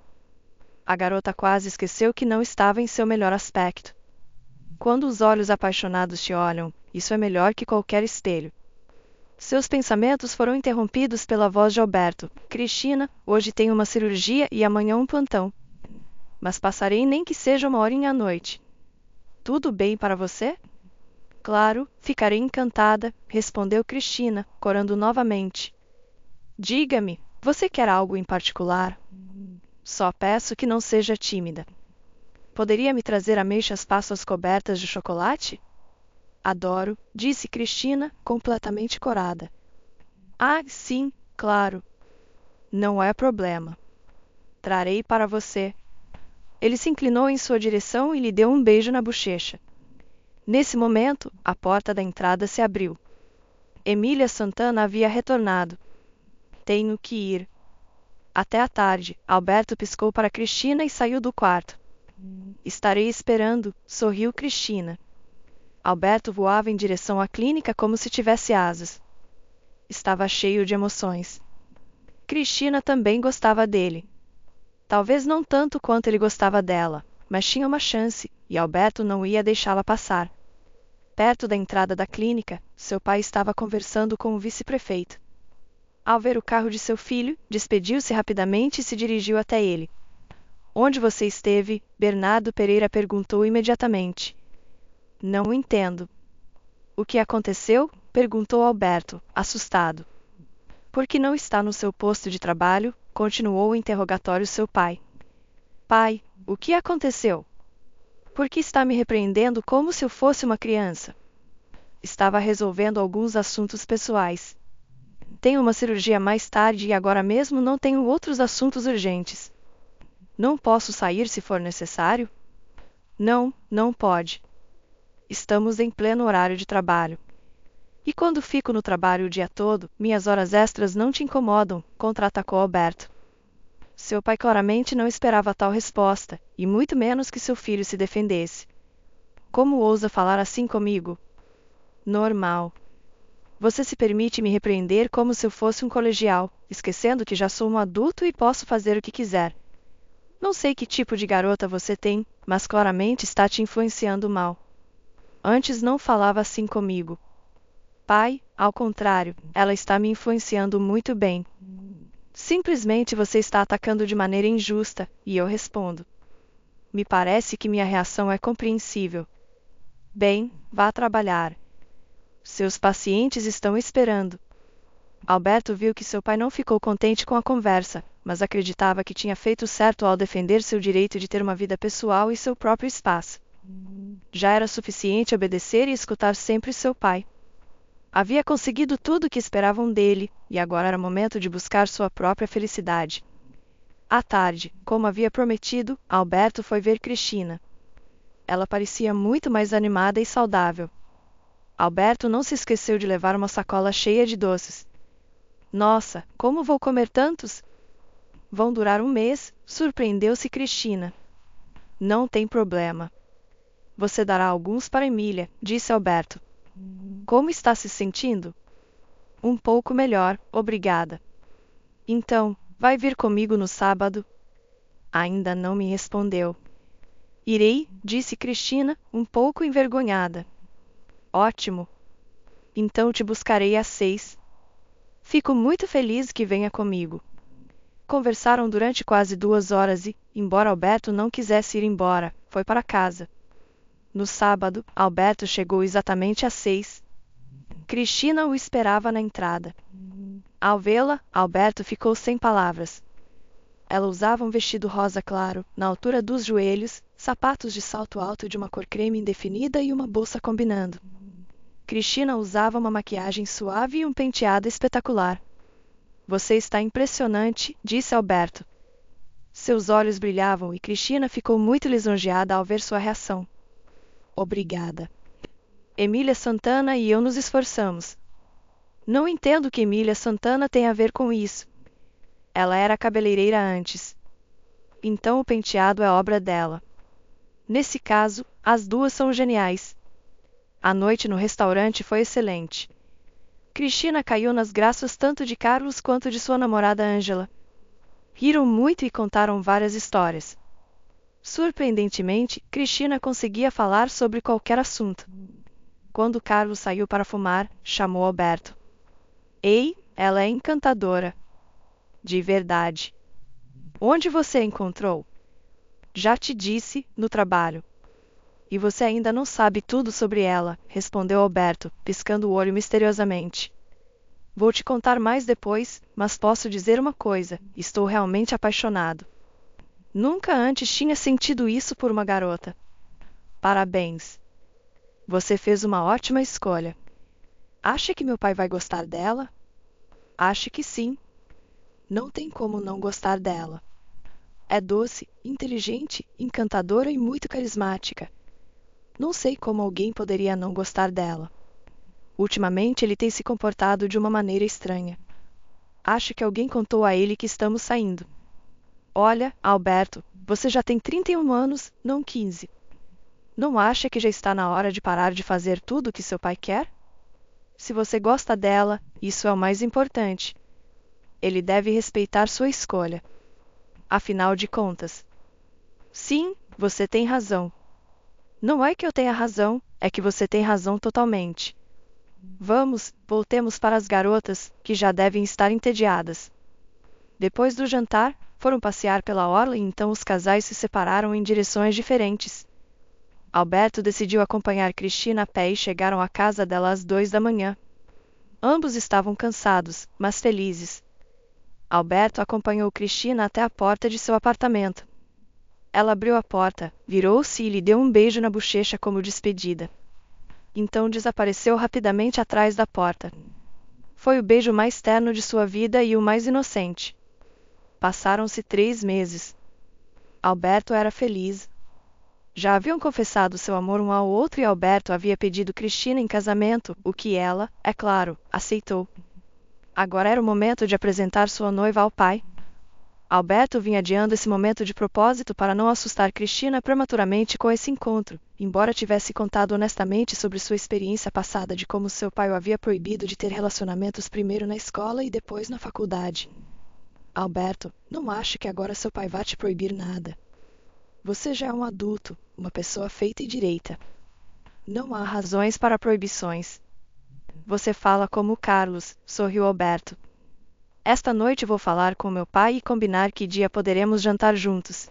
A garota quase esqueceu que não estava em seu melhor aspecto. Quando os olhos apaixonados te olham, isso é melhor que qualquer espelho. Seus pensamentos foram interrompidos pela voz de Alberto. Cristina, hoje tenho uma cirurgia e amanhã um plantão. Mas passarei nem que seja uma horinha à noite. Tudo bem para você? Claro, ficarei encantada, respondeu Cristina, corando novamente. Diga-me, você quer algo em particular? Só peço que não seja tímida. Poderia me trazer ameixas passas cobertas de chocolate? Adoro, disse Cristina, completamente corada. Ah, sim, claro. Não é problema. Trarei para você. Ele se inclinou em sua direção e lhe deu um beijo na bochecha. Nesse momento, a porta da entrada se abriu. Emília Santana havia retornado. Tenho que ir. Até à tarde, Alberto piscou para Cristina e saiu do quarto. Estarei esperando, sorriu Cristina. Alberto voava em direção à clínica como se tivesse asas. Estava cheio de emoções. Cristina também gostava dele. Talvez não tanto quanto ele gostava dela, mas tinha uma chance, e Alberto não ia deixá-la passar. Perto da entrada da clínica, seu pai estava conversando com o vice-prefeito. Ao ver o carro de seu filho, despediu-se rapidamente e se dirigiu até ele. Onde você esteve? Bernardo Pereira perguntou imediatamente. Não entendo. O que aconteceu? Perguntou Alberto, assustado. Por que não está no seu posto de trabalho? Continuou o interrogatório seu pai. Pai, o que aconteceu? Por que está me repreendendo como se eu fosse uma criança? Estava resolvendo alguns assuntos pessoais. Tenho uma cirurgia mais tarde e agora mesmo não tenho outros assuntos urgentes. Não posso sair se for necessário? Não, não pode. Estamos em pleno horário de trabalho. E quando fico no trabalho o dia todo, minhas horas extras não te incomodam, contra-atacou Alberto. Seu pai claramente não esperava tal resposta, e muito menos que seu filho se defendesse. Como ousa falar assim comigo? Normal. Você se permite me repreender como se eu fosse um colegial, esquecendo que já sou um adulto e posso fazer o que quiser. Não sei que tipo de garota você tem, mas claramente está te influenciando mal. Antes não falava assim comigo. Pai, ao contrário, ela está me influenciando muito bem. Simplesmente você está atacando de maneira injusta, e eu respondo. Me parece que minha reação é compreensível. Bem, vá trabalhar. Seus pacientes estão esperando. Alberto viu que seu pai não ficou contente com a conversa, mas acreditava que tinha feito certo ao defender seu direito de ter uma vida pessoal e seu próprio espaço. Já era suficiente obedecer e escutar sempre seu pai. Havia conseguido tudo o que esperavam dele, e agora era momento de buscar sua própria felicidade. À tarde, como havia prometido, Alberto foi ver Cristina. Ela parecia muito mais animada e saudável. Alberto não se esqueceu de levar uma sacola cheia de doces. Nossa, como vou comer tantos? Vão durar um mês, surpreendeu-se Cristina. Não tem problema. Você dará alguns para Emília, disse Alberto. Como está se sentindo? Um pouco melhor, obrigada. Então, vai vir comigo no sábado? Ainda não me respondeu. Irei, disse Cristina, um pouco envergonhada. Ótimo. Então te buscarei às 6. Fico muito feliz que venha comigo. Conversaram durante quase 2 horas e, embora Alberto não quisesse ir embora, foi para casa. No sábado, Alberto chegou exatamente às 6. Cristina o esperava na entrada. Ao vê-la, Alberto ficou sem palavras. Ela usava um vestido rosa claro, na altura dos joelhos, sapatos de salto alto de uma cor creme indefinida e uma bolsa combinando. Cristina usava uma maquiagem suave e um penteado espetacular. Você está impressionante, disse Alberto. Seus olhos brilhavam e Cristina ficou muito lisonjeada ao ver sua reação. Obrigada. Emília Santana e eu nos esforçamos. Não entendo o que Emília Santana tem a ver com isso. Ela era cabeleireira antes. Então o penteado é obra dela. Nesse caso, as duas são geniais. A noite no restaurante foi excelente. Cristina caiu nas graças tanto de Carlos quanto de sua namorada Ângela. Riram muito e contaram várias histórias. Surpreendentemente, Cristina conseguia falar sobre qualquer assunto. Quando Carlos saiu para fumar, chamou Alberto. Ei, ela é encantadora. De verdade. Onde você a encontrou? Já te disse, no trabalho. E você ainda não sabe tudo sobre ela, respondeu Alberto, piscando o olho misteriosamente. Vou te contar mais depois, mas posso dizer uma coisa, estou realmente apaixonado. Nunca antes tinha sentido isso por uma garota. Parabéns. Você fez uma ótima escolha. Acha que meu pai vai gostar dela? Acho que sim. Não tem como não gostar dela. É doce, inteligente, encantadora e muito carismática. Não sei como alguém poderia não gostar dela. Ultimamente ele tem se comportado de uma maneira estranha. Acho que alguém contou a ele que estamos saindo. Olha, Alberto, você já tem 31 anos, não 15. Não acha que já está na hora de parar de fazer tudo o que seu pai quer? Se você gosta dela, isso é o mais importante. Ele deve respeitar sua escolha. Afinal de contas. Sim, você tem razão. Não é que eu tenha razão, é que você tem razão totalmente. Vamos, voltemos para as garotas, que já devem estar entediadas. Depois do jantar, foram passear pela orla e então os casais se separaram em direções diferentes. Alberto decidiu acompanhar Cristina a pé e chegaram à casa dela às 2 da manhã. Ambos estavam cansados, mas felizes. Alberto acompanhou Cristina até a porta de seu apartamento. Ela abriu a porta, virou-se e lhe deu um beijo na bochecha como despedida. Então desapareceu rapidamente atrás da porta. Foi o beijo mais terno de sua vida e o mais inocente. Passaram-se 3 meses. Alberto era feliz. Já haviam confessado seu amor um ao outro e Alberto havia pedido Cristina em casamento, o que ela, é claro, aceitou. Agora era o momento de apresentar sua noiva ao pai. Alberto vinha adiando esse momento de propósito para não assustar Cristina prematuramente com esse encontro, embora tivesse contado honestamente sobre sua experiência passada de como seu pai o havia proibido de ter relacionamentos primeiro na escola e depois na faculdade. Alberto, não acho que agora seu pai vá te proibir nada. Você já é um adulto, uma pessoa feita e direita. Não há razões para proibições. Você fala como o Carlos, sorriu Alberto. Esta noite vou falar com meu pai e combinar que dia poderemos jantar juntos.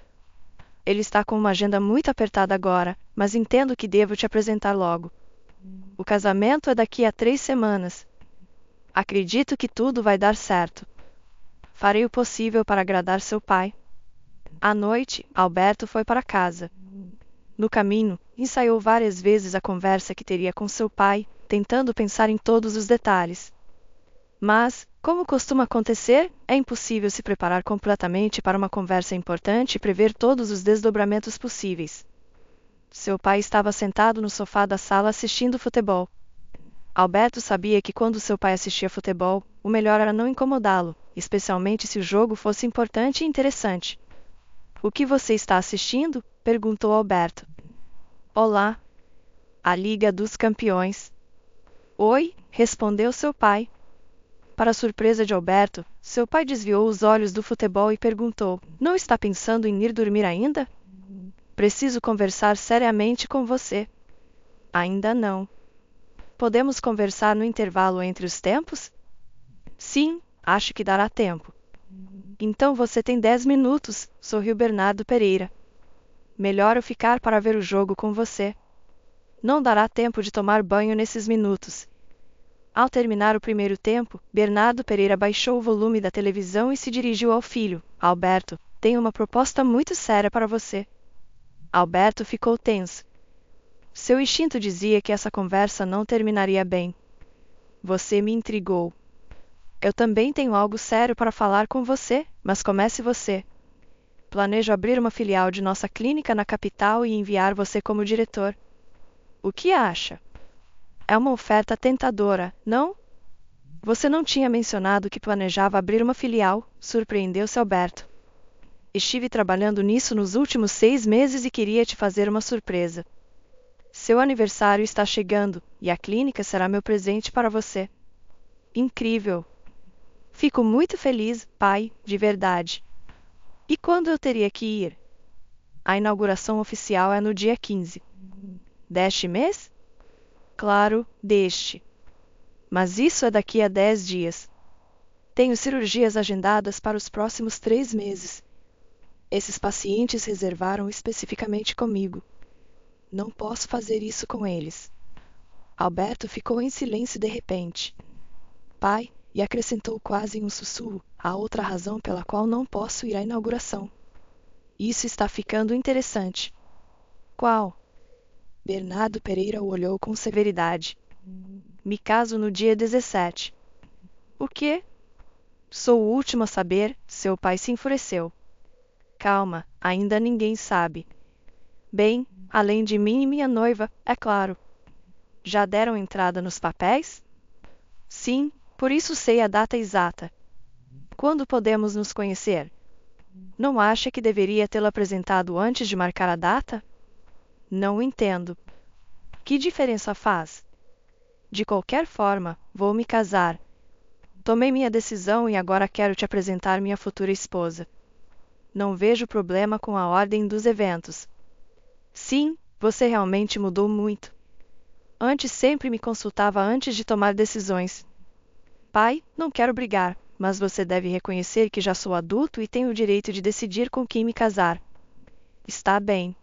Ele está com uma agenda muito apertada agora, mas entendo que devo te apresentar logo. O casamento é daqui a 3 semanas. Acredito que tudo vai dar certo. Farei o possível para agradar seu pai. À noite, Alberto foi para casa. No caminho, ensaiou várias vezes a conversa que teria com seu pai, tentando pensar em todos os detalhes. Mas, como costuma acontecer, é impossível se preparar completamente para uma conversa importante e prever todos os desdobramentos possíveis. Seu pai estava sentado no sofá da sala assistindo futebol. Alberto sabia que quando seu pai assistia futebol, o melhor era não incomodá-lo, especialmente se o jogo fosse importante e interessante. O que você está assistindo? Perguntou Alberto. Olá. A Liga dos Campeões. Oi, respondeu seu pai. Para surpresa de Alberto, seu pai desviou os olhos do futebol e perguntou: Não está pensando em ir dormir ainda? Preciso conversar seriamente com você. Ainda não. Podemos conversar no intervalo entre os tempos? Sim, acho que dará tempo. Então você tem 10 minutos, sorriu Bernardo Pereira. Melhor eu ficar para ver o jogo com você. Não dará tempo de tomar banho nesses minutos. Ao terminar o primeiro tempo, Bernardo Pereira baixou o volume da televisão e se dirigiu ao filho. Alberto, tenho uma proposta muito séria para você. Alberto ficou tenso. Seu instinto dizia que essa conversa não terminaria bem. Você me intrigou. Eu também tenho algo sério para falar com você, mas comece você. Planejo abrir uma filial de nossa clínica na capital e enviar você como diretor. O que acha? É uma oferta tentadora, não? Você não tinha mencionado que planejava abrir uma filial, surpreendeu-se Alberto. Estive trabalhando nisso nos últimos 6 meses e queria te fazer uma surpresa. Seu aniversário está chegando, e a clínica será meu presente para você. Incrível! Fico muito feliz, pai, de verdade. E quando eu teria que ir? A inauguração oficial é no dia 15. Deste mês? Claro, deste. Mas isso é daqui a 10 dias. Tenho cirurgias agendadas para os próximos 3 meses. Esses pacientes reservaram especificamente comigo. Não posso fazer isso com eles. Alberto ficou em silêncio de repente. Pai, e acrescentou quase em um sussurro, há outra razão pela qual não posso ir à inauguração. Isso está ficando interessante. Qual? Bernardo Pereira o olhou com severidade. Me caso no dia 17. O quê? Sou o último a saber, seu pai se enfureceu. Calma, ainda ninguém sabe. Bem, além de mim e minha noiva, é claro. Já deram entrada nos papéis? Sim, por isso sei a data exata. Quando podemos nos conhecer? Não acha que deveria tê-lo apresentado antes de marcar a data? Não entendo. Que diferença faz? De qualquer forma, vou me casar. Tomei minha decisão e agora quero te apresentar minha futura esposa. Não vejo problema com a ordem dos eventos. Sim, você realmente mudou muito. Antes sempre me consultava antes de tomar decisões. Pai, não quero brigar, mas você deve reconhecer que já sou adulto e tenho o direito de decidir com quem me casar. Está bem.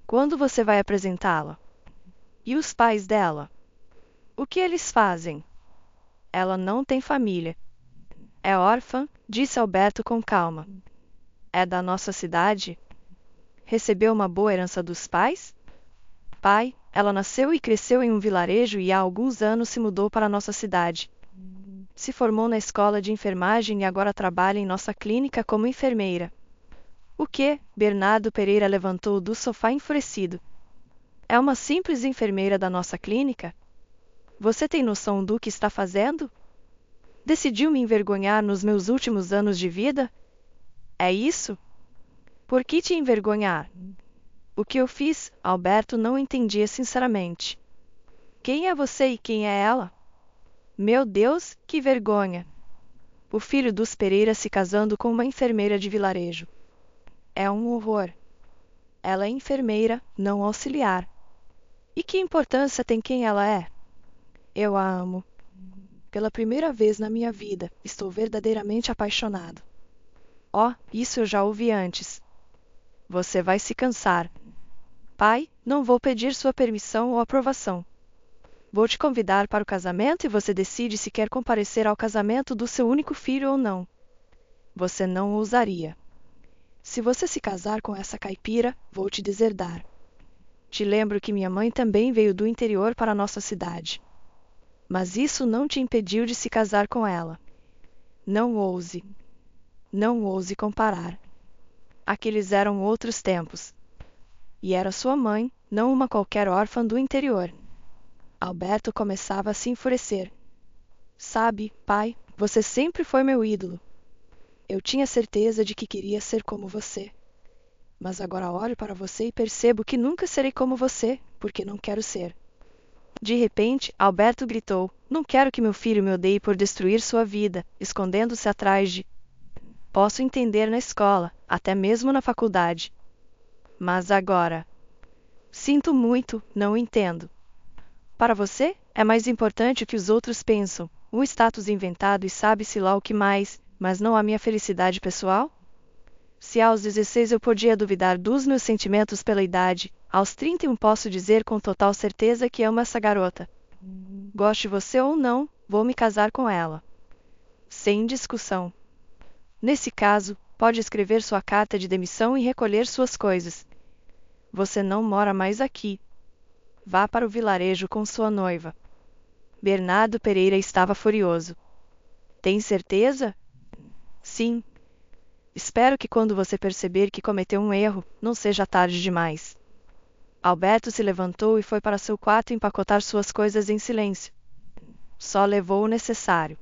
Quando você vai apresentá-la? E os pais dela? O que eles fazem? Ela não tem família. É órfã, disse Alberto com calma. É da nossa cidade? Recebeu uma boa herança dos pais? Pai, ela nasceu e cresceu em um vilarejo e há alguns anos se mudou para a nossa cidade. Se formou na escola de enfermagem e agora trabalha em nossa clínica como enfermeira. O quê? Bernardo Pereira levantou do sofá enfurecido. É uma simples enfermeira da nossa clínica? Você tem noção do que está fazendo? Decidiu me envergonhar nos meus últimos anos de vida? É isso? Por que te envergonhar? O que eu fiz, Alberto não entendia sinceramente. Quem é você e quem é ela? Meu Deus, que vergonha! O filho dos Pereira se casando com uma enfermeira de vilarejo. É um horror. Ela é enfermeira, não auxiliar. E que importância tem quem ela é? Eu a amo. Pela primeira vez na minha vida, estou verdadeiramente apaixonado. Oh, isso eu já ouvi antes. Você vai se cansar. Pai, não vou pedir sua permissão ou aprovação. Vou te convidar para o casamento e você decide se quer comparecer ao casamento do seu único filho ou não. Você não ousaria. Se você se casar com essa caipira, vou te deserdar. Te lembro que minha mãe também veio do interior para a nossa cidade. Mas isso não te impediu de se casar com ela. Não ouse. Não ouse comparar. Aqueles eram outros tempos. E era sua mãe, não uma qualquer órfã do interior. Alberto começava a se enfurecer. Sabe, pai, você sempre foi meu ídolo. Eu tinha certeza de que queria ser como você. Mas agora olho para você e percebo que nunca serei como você, porque não quero ser. De repente, Alberto gritou: Não quero que meu filho me odeie por destruir sua vida, escondendo-se atrás de... Posso entender na escola, até mesmo na faculdade. Mas agora... Sinto muito, não entendo. Para você, é mais importante o que os outros pensam, um status inventado e sabe-se lá o que mais, mas não a minha felicidade pessoal? Se aos 16 eu podia duvidar dos meus sentimentos pela idade, aos 31 posso dizer com total certeza que amo essa garota. Goste você ou não, vou me casar com ela. Sem discussão. Nesse caso, pode escrever sua carta de demissão e recolher suas coisas. Você não mora mais aqui. Vá para o vilarejo com sua noiva. Bernardo Pereira estava furioso. Tem certeza? Sim. Espero que quando você perceber que cometeu um erro, não seja tarde demais. Alberto se levantou e foi para seu quarto empacotar suas coisas em silêncio. Só levou o necessário.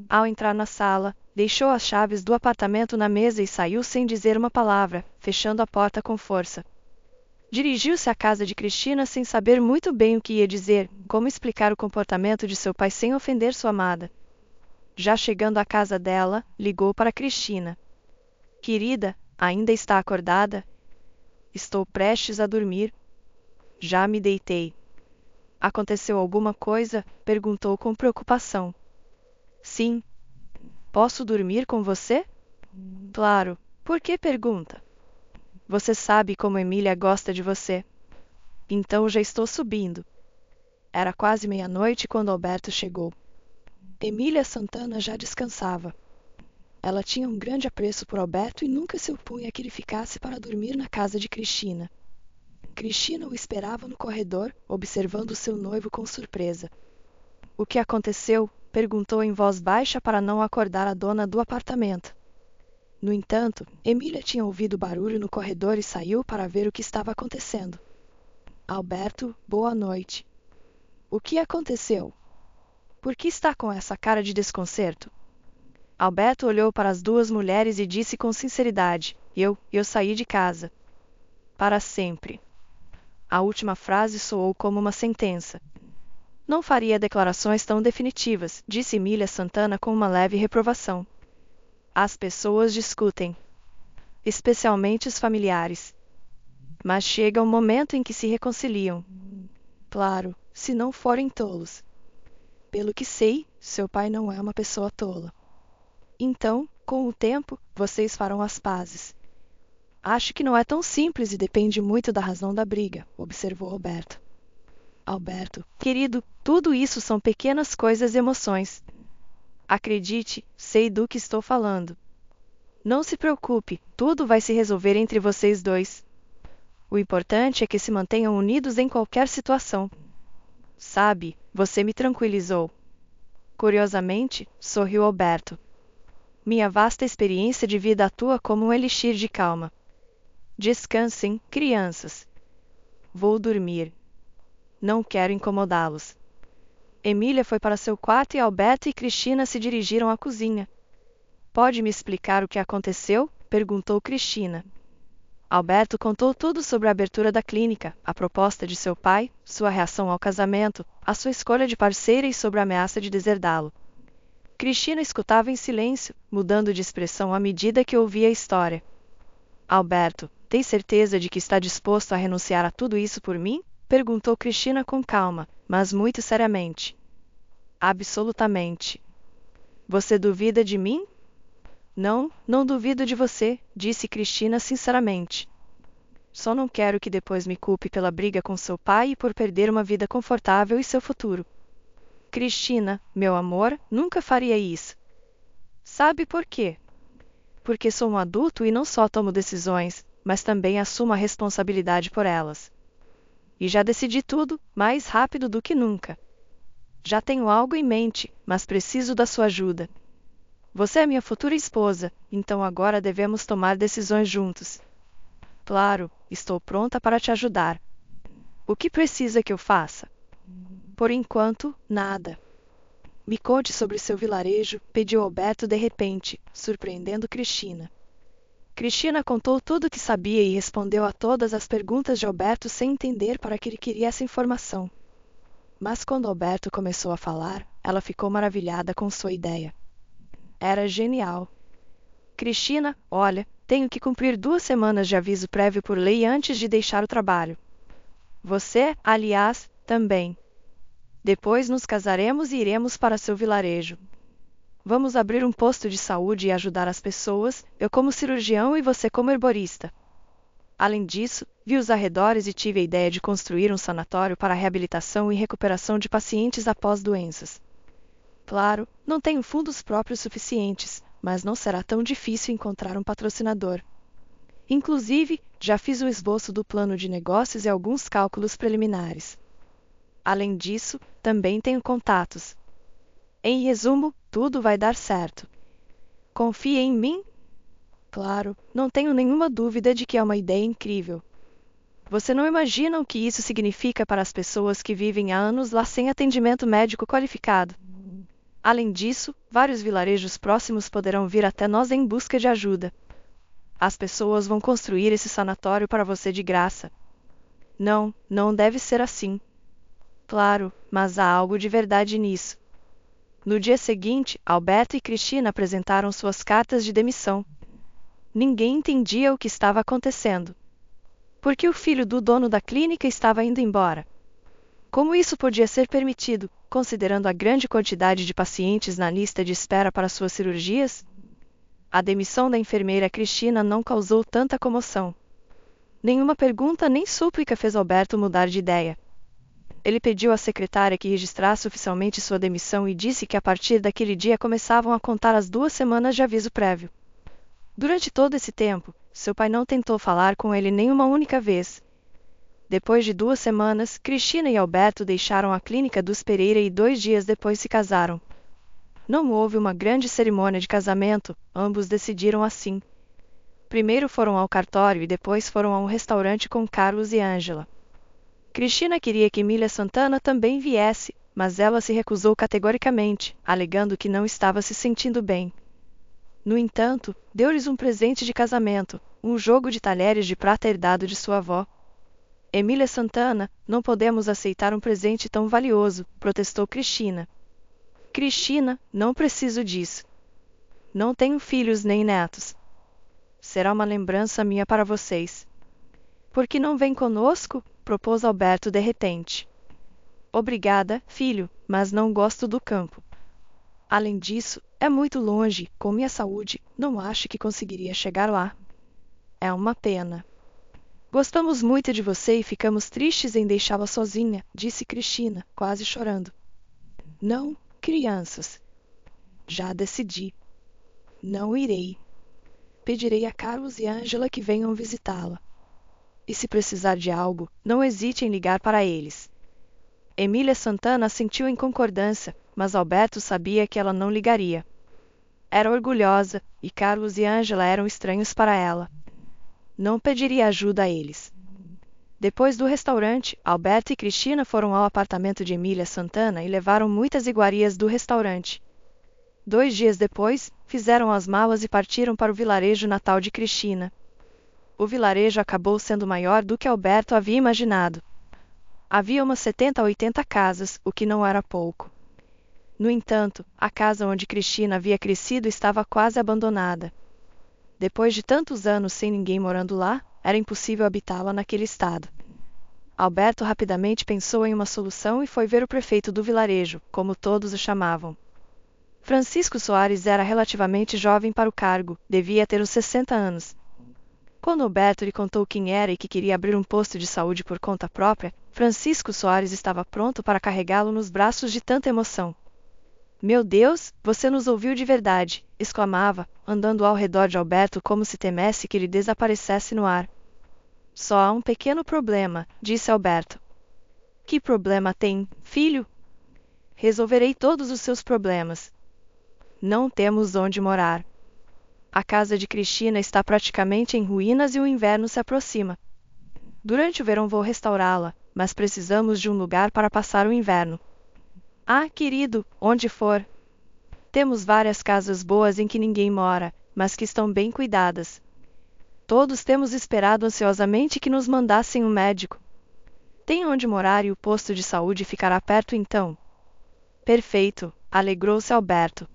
Ao entrar na sala, deixou as chaves do apartamento na mesa e saiu sem dizer uma palavra, fechando a porta com força. Dirigiu-se à casa de Cristina sem saber muito bem o que ia dizer, como explicar o comportamento de seu pai sem ofender sua amada. Já chegando à casa dela, ligou para Cristina. Querida, ainda está acordada? Estou prestes a dormir. Já me deitei. Aconteceu alguma coisa? Perguntou com preocupação. Sim. Posso dormir com você? Claro. Por que pergunta? Você sabe como Emília gosta de você. Então já estou subindo. Era quase meia-noite quando Alberto chegou. Emília Santana já descansava. Ela tinha um grande apreço por Alberto e nunca se opunha a que ele ficasse para dormir na casa de Cristina. Cristina o esperava no corredor, observando seu noivo com surpresa. O que aconteceu? Perguntou em voz baixa para não acordar a dona do apartamento. No entanto, Emília tinha ouvido barulho no corredor e saiu para ver o que estava acontecendo. Alberto, boa noite. O que aconteceu? Por que está com essa cara de desconcerto? Alberto olhou para as duas mulheres e disse com sinceridade: Eu saí de casa. Para sempre. A última frase soou como uma sentença. Não faria declarações tão definitivas, disse Emília Santana com uma leve reprovação. As pessoas discutem. Especialmente os familiares. Mas chega um momento em que se reconciliam. Claro, se não forem tolos. Pelo que sei, seu pai não é uma pessoa tola. Então, com o tempo, vocês farão as pazes. Acho que não é tão simples e depende muito da razão da briga, observou Alberto. Alberto, querido, tudo isso são pequenas coisas e emoções. Acredite, sei do que estou falando. Não se preocupe, tudo vai se resolver entre vocês dois. O importante é que se mantenham unidos em qualquer situação. Sabe, você me tranquilizou. Curiosamente, sorriu Alberto. Minha vasta experiência de vida atua como um elixir de calma. Descansem, crianças. Vou dormir. Não quero incomodá-los. Emília foi para seu quarto e Alberto e Cristina se dirigiram à cozinha. Pode me explicar o que aconteceu? Perguntou Cristina. Alberto contou tudo sobre a abertura da clínica, a proposta de seu pai, sua reação ao casamento, a sua escolha de parceira e sobre a ameaça de deserdá-lo. Cristina escutava em silêncio, mudando de expressão à medida que ouvia a história. Alberto, tem certeza de que está disposto a renunciar a tudo isso por mim? Perguntou Cristina com calma, mas muito seriamente. Absolutamente. Você duvida de mim? Não, não duvido de você, disse Cristina sinceramente. Só não quero que depois me culpe pela briga com seu pai e por perder uma vida confortável e seu futuro. Cristina, meu amor, nunca faria isso. Sabe por quê? Porque sou um adulto e não só tomo decisões, mas também assumo a responsabilidade por elas. E já decidi tudo, mais rápido do que nunca. Já tenho algo em mente, mas preciso da sua ajuda. Você é minha futura esposa, então agora devemos tomar decisões juntos. Claro, estou pronta para te ajudar. O que precisa que eu faça? Por enquanto, nada. Me conte sobre seu vilarejo, pediu Alberto de repente, surpreendendo Cristina. Cristina contou tudo o que sabia e respondeu a todas as perguntas de Alberto sem entender para que ele queria essa informação. Mas quando Alberto começou a falar, ela ficou maravilhada com sua ideia. Era genial. Cristina, olha, tenho que cumprir 2 semanas de aviso prévio por lei antes de deixar o trabalho. Você, aliás, também. Depois nos casaremos e iremos para seu vilarejo. Vamos abrir um posto de saúde e ajudar as pessoas, eu como cirurgião e você como herborista. Além disso, vi os arredores e tive a ideia de construir um sanatório para a reabilitação e recuperação de pacientes após doenças. Claro, não tenho fundos próprios suficientes, mas não será tão difícil encontrar um patrocinador. Inclusive, já fiz o esboço do plano de negócios e alguns cálculos preliminares. Além disso, também tenho contatos. Em resumo, tudo vai dar certo. Confia em mim? Claro, não tenho nenhuma dúvida de que é uma ideia incrível. Você não imagina o que isso significa para as pessoas que vivem há anos lá sem atendimento médico qualificado. Além disso, vários vilarejos próximos poderão vir até nós em busca de ajuda. As pessoas vão construir esse sanatório para você de graça. Não, não deve ser assim. Claro, mas há algo de verdade nisso. No dia seguinte, Alberto e Cristina apresentaram suas cartas de demissão. Ninguém entendia o que estava acontecendo. Por que o filho do dono da clínica estava indo embora? Como isso podia ser permitido, considerando a grande quantidade de pacientes na lista de espera para suas cirurgias? A demissão da enfermeira Cristina não causou tanta comoção. Nenhuma pergunta nem súplica fez Alberto mudar de ideia. Ele pediu à secretária que registrasse oficialmente sua demissão e disse que a partir daquele dia começavam a contar as 2 semanas de aviso prévio. Durante todo esse tempo, seu pai não tentou falar com ele nem uma única vez. Depois de 2 semanas, Cristina e Alberto deixaram a clínica dos Pereira e 2 dias depois se casaram. Não houve uma grande cerimônia de casamento, ambos decidiram assim. Primeiro foram ao cartório e depois foram a um restaurante com Carlos e Ângela. Cristina queria que Emília Santana também viesse, mas ela se recusou categoricamente, alegando que não estava se sentindo bem. No entanto, deu-lhes um presente de casamento, um jogo de talheres de prata herdado de sua avó. Emília Santana, não podemos aceitar um presente tão valioso, protestou Cristina. Cristina, não preciso disso. Não tenho filhos nem netos. Será uma lembrança minha para vocês. Por que não vem conosco? Propôs Alberto derretente. Obrigada, filho, mas não gosto do campo. Além disso, é muito longe, com minha saúde, não acho que conseguiria chegar lá. É uma pena. Gostamos muito de você e ficamos tristes em deixá-la sozinha, disse Cristina, quase chorando. Não, crianças. Já decidi. Não irei. Pedirei a Carlos e Ângela que venham visitá-la. E se precisar de algo, não hesite em ligar para eles. Emília Santana assentiu em concordância, mas Alberto sabia que ela não ligaria. Era orgulhosa, e Carlos e Ângela eram estranhos para ela. Não pediria ajuda a eles. Depois do restaurante, Alberto e Cristina foram ao apartamento de Emília Santana e levaram muitas iguarias do restaurante. 2 dias depois, fizeram as malas e partiram para o vilarejo natal de Cristina. O vilarejo acabou sendo maior do que Alberto havia imaginado. Havia umas 70 a 80 casas, o que não era pouco. No entanto, a casa onde Cristina havia crescido estava quase abandonada. Depois de tantos anos sem ninguém morando lá, era impossível habitá-la naquele estado. Alberto rapidamente pensou em uma solução e foi ver o prefeito do vilarejo, como todos o chamavam. Francisco Soares era relativamente jovem para o cargo, devia ter uns 60 anos. Quando Alberto lhe contou quem era e que queria abrir um posto de saúde por conta própria, Francisco Soares estava pronto para carregá-lo nos braços de tanta emoção. Meu Deus, você nos ouviu de verdade, exclamava, andando ao redor de Alberto como se temesse que ele desaparecesse no ar. Só há um pequeno problema, disse Alberto. Que problema tem, filho? Resolverei todos os seus problemas. Não temos onde morar. A casa de Cristina está praticamente em ruínas e o inverno se aproxima. Durante o verão vou restaurá-la, mas precisamos de um lugar para passar o inverno. Ah, querido, onde for. Temos várias casas boas em que ninguém mora, mas que estão bem cuidadas. Todos temos esperado ansiosamente que nos mandassem um médico. Tem onde morar e o posto de saúde ficará perto então? Perfeito, alegrou-se Alberto.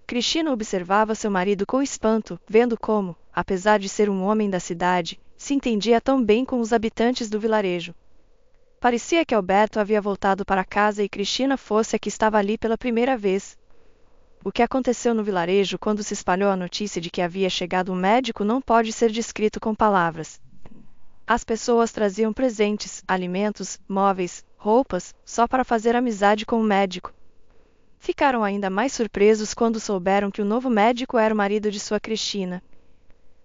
Cristina observava seu marido com espanto, vendo como, apesar de ser um homem da cidade, se entendia tão bem com os habitantes do vilarejo. Parecia que Alberto havia voltado para casa e Cristina fosse a que estava ali pela primeira vez. O que aconteceu no vilarejo quando se espalhou a notícia de que havia chegado um médico não pode ser descrito com palavras. As pessoas traziam presentes, alimentos, móveis, roupas, só para fazer amizade com o médico. Ficaram ainda mais surpresos quando souberam que o novo médico era o marido de sua Cristina.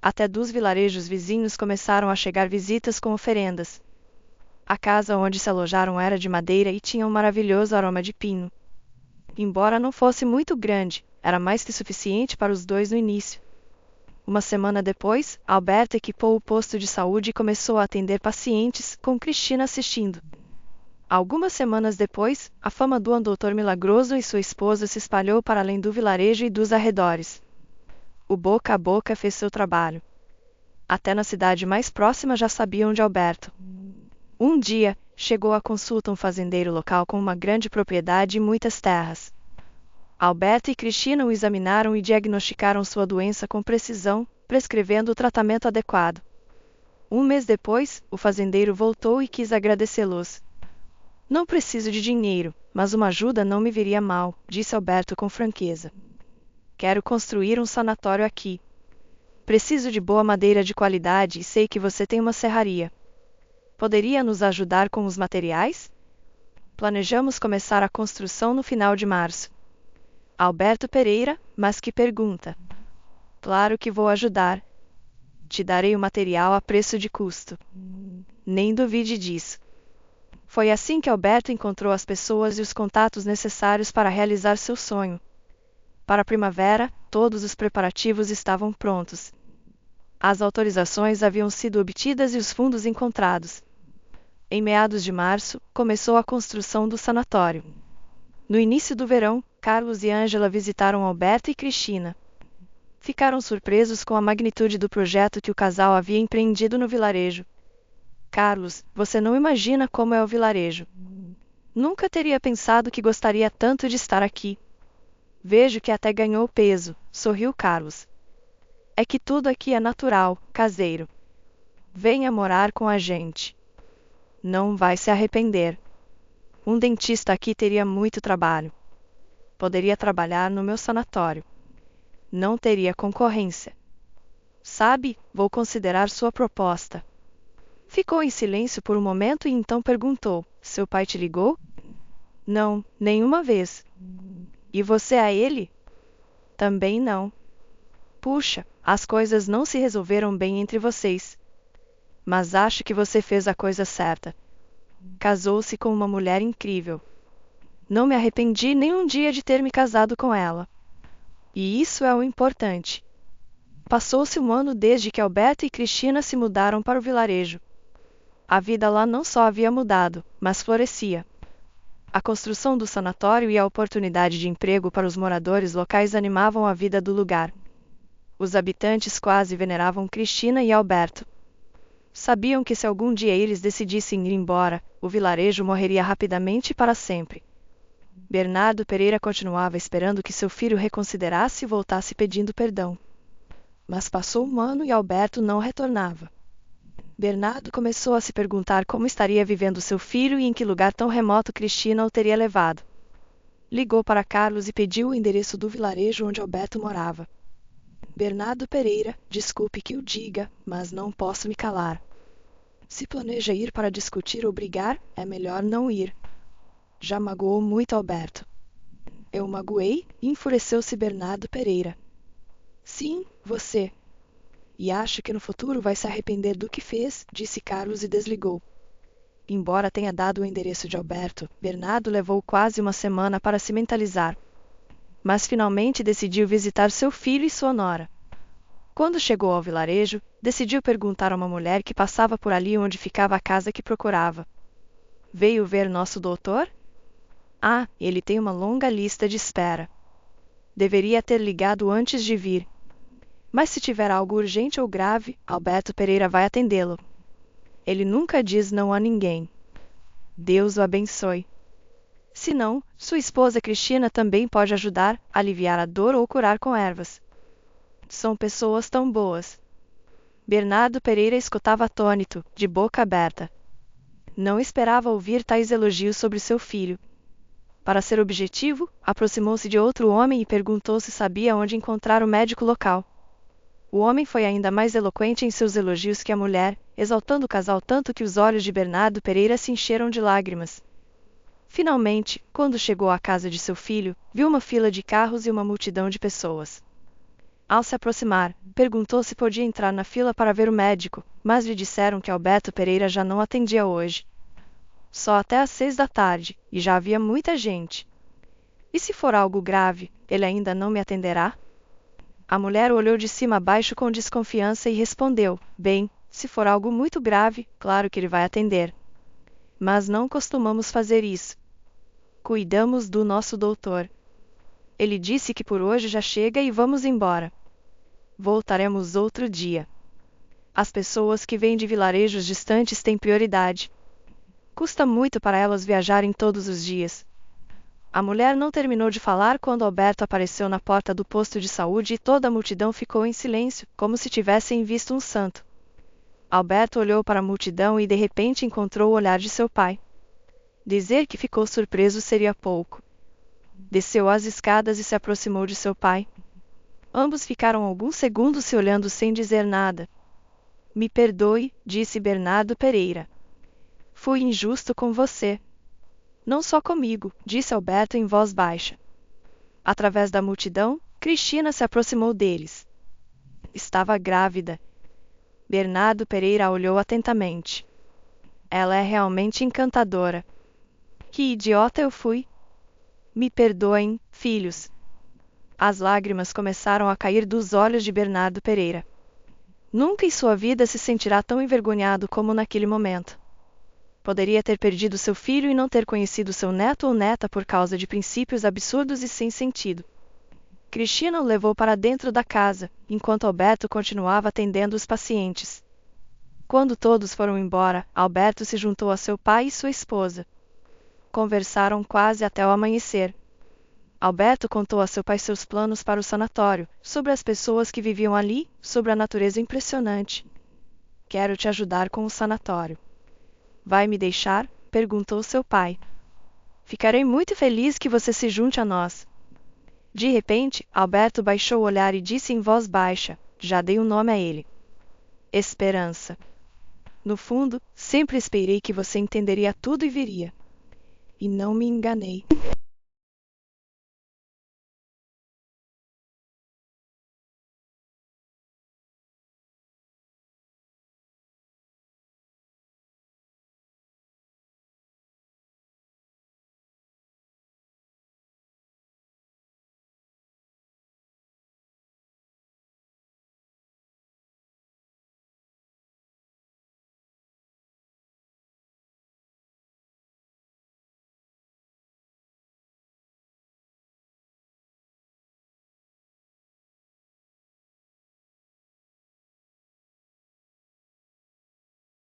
Até dos vilarejos vizinhos começaram a chegar visitas com oferendas. A casa onde se alojaram era de madeira e tinha um maravilhoso aroma de pino. Embora não fosse muito grande, era mais que suficiente para os dois no início. Uma semana depois, Alberto equipou o posto de saúde e começou a atender pacientes, com Cristina assistindo. Algumas semanas depois, a fama do Doutor Milagroso e sua esposa se espalhou para além do vilarejo e dos arredores. O boca a boca fez seu trabalho. Até na cidade mais próxima já sabiam de Alberto. Um dia, chegou à consulta um fazendeiro local com uma grande propriedade e muitas terras. Alberto e Cristina o examinaram e diagnosticaram sua doença com precisão, prescrevendo o tratamento adequado. Um mês depois, o fazendeiro voltou e quis agradecê-los. Não preciso de dinheiro, mas uma ajuda não me viria mal, disse Alberto com franqueza. Quero construir um sanatório aqui. Preciso de boa madeira de qualidade e sei que você tem uma serraria. Poderia nos ajudar com os materiais? Planejamos começar a construção no final de março. Alberto Pereira, mas que pergunta. Claro que vou ajudar. Te darei o material a preço de custo. Nem duvide disso. Foi assim que Alberto encontrou as pessoas e os contatos necessários para realizar seu sonho. Para a primavera, todos os preparativos estavam prontos. As autorizações haviam sido obtidas e os fundos encontrados. Em meados de março, começou a construção do sanatório. No início do verão, Carlos e Ângela visitaram Alberto e Cristina. Ficaram surpresos com a magnitude do projeto que o casal havia empreendido no vilarejo. Carlos, você não imagina como é o vilarejo. Nunca teria pensado que gostaria tanto de estar aqui. Vejo que até ganhou peso, sorriu Carlos. É que tudo aqui é natural, caseiro. Venha morar com a gente. Não vai se arrepender. Um dentista aqui teria muito trabalho. Poderia trabalhar no meu sanatório. Não teria concorrência. Sabe, vou considerar sua proposta. Ficou em silêncio por um momento e então perguntou: seu pai te ligou? Não, nenhuma vez. E você a ele? Também não. Puxa, as coisas não se resolveram bem entre vocês. Mas acho que você fez a coisa certa. Casou-se com uma mulher incrível. Não me arrependi nem um dia de ter me casado com ela. E isso é o importante. Passou-se um ano desde que Alberto e Cristina se mudaram para o vilarejo. A vida lá não só havia mudado, mas florescia. A construção do sanatório e a oportunidade de emprego para os moradores locais animavam a vida do lugar. Os habitantes quase veneravam Cristina e Alberto. Sabiam que se algum dia eles decidissem ir embora, o vilarejo morreria rapidamente e para sempre. Bernardo Pereira continuava esperando que seu filho reconsiderasse e voltasse pedindo perdão. Mas passou um ano e Alberto não retornava. Bernardo começou a se perguntar como estaria vivendo seu filho e em que lugar tão remoto Cristina o teria levado. Ligou para Carlos e pediu o endereço do vilarejo onde Alberto morava. Bernardo Pereira, desculpe que o diga, mas não posso me calar. Se planeja ir para discutir ou brigar, é melhor não ir. Já magoou muito Alberto. Eu magoei? Enfureceu-se Bernardo Pereira. Sim, você. E acho que no futuro vai se arrepender do que fez, disse Carlos e desligou. Embora tenha dado o endereço de Alberto, Bernardo levou quase uma semana para se mentalizar. Mas finalmente decidiu visitar seu filho e sua nora. Quando chegou ao vilarejo, decidiu perguntar a uma mulher que passava por ali onde ficava a casa que procurava. Veio ver nosso doutor? Ah, ele tem uma longa lista de espera. Deveria ter ligado antes de vir. Mas se tiver algo urgente ou grave, Alberto Pereira vai atendê-lo. Ele nunca diz não a ninguém. Deus o abençoe. Se não, sua esposa Cristina também pode ajudar, aliviar a dor ou curar com ervas. São pessoas tão boas. Bernardo Pereira escutava atônito, de boca aberta. Não esperava ouvir tais elogios sobre seu filho. Para ser objetivo, aproximou-se de outro homem e perguntou se sabia onde encontrar o médico local. O homem foi ainda mais eloquente em seus elogios que a mulher, exaltando o casal tanto que os olhos de Bernardo Pereira se encheram de lágrimas. Finalmente, quando chegou à casa de seu filho, viu uma fila de carros e uma multidão de pessoas. Ao se aproximar, perguntou se podia entrar na fila para ver o médico, mas lhe disseram que Alberto Pereira já não atendia hoje. Só até às 6 da tarde, e já havia muita gente. E se for algo grave, ele ainda não me atenderá? A mulher olhou de cima a baixo com desconfiança e respondeu: bem, se for algo muito grave, claro que ele vai atender. Mas não costumamos fazer isso. Cuidamos do nosso doutor. Ele disse que por hoje já chega e vamos embora. Voltaremos outro dia. As pessoas que vêm de vilarejos distantes têm prioridade. Custa muito para elas viajarem todos os dias. A mulher não terminou de falar quando Alberto apareceu na porta do posto de saúde e toda a multidão ficou em silêncio, como se tivessem visto um santo. Alberto olhou para a multidão e de repente encontrou o olhar de seu pai. Dizer que ficou surpreso seria pouco. Desceu as escadas e se aproximou de seu pai. Ambos ficaram alguns segundos se olhando sem dizer nada. Me perdoe, disse Bernardo Pereira. Fui injusto com você. Não só comigo, disse Alberto em voz baixa. Através da multidão, Cristina se aproximou deles. Estava grávida. Bernardo Pereira a olhou atentamente. Ela é realmente encantadora. Que idiota eu fui. Me perdoem, filhos. As lágrimas começaram a cair dos olhos de Bernardo Pereira. Nunca em sua vida se sentirá tão envergonhado como naquele momento. Poderia ter perdido seu filho e não ter conhecido seu neto ou neta por causa de princípios absurdos e sem sentido. Cristina o levou para dentro da casa, enquanto Alberto continuava atendendo os pacientes. Quando todos foram embora, Alberto se juntou a seu pai e sua esposa. Conversaram quase até o amanhecer. Alberto contou a seu pai seus planos para o sanatório, sobre as pessoas que viviam ali, sobre a natureza impressionante. Quero te ajudar com o sanatório. Vai me deixar? Perguntou seu pai. Ficarei muito feliz que você se junte a nós. De repente, Alberto baixou o olhar e disse em voz baixa: já dei um nome a ele. Esperança. No fundo, sempre esperei que você entenderia tudo e viria. E não me enganei.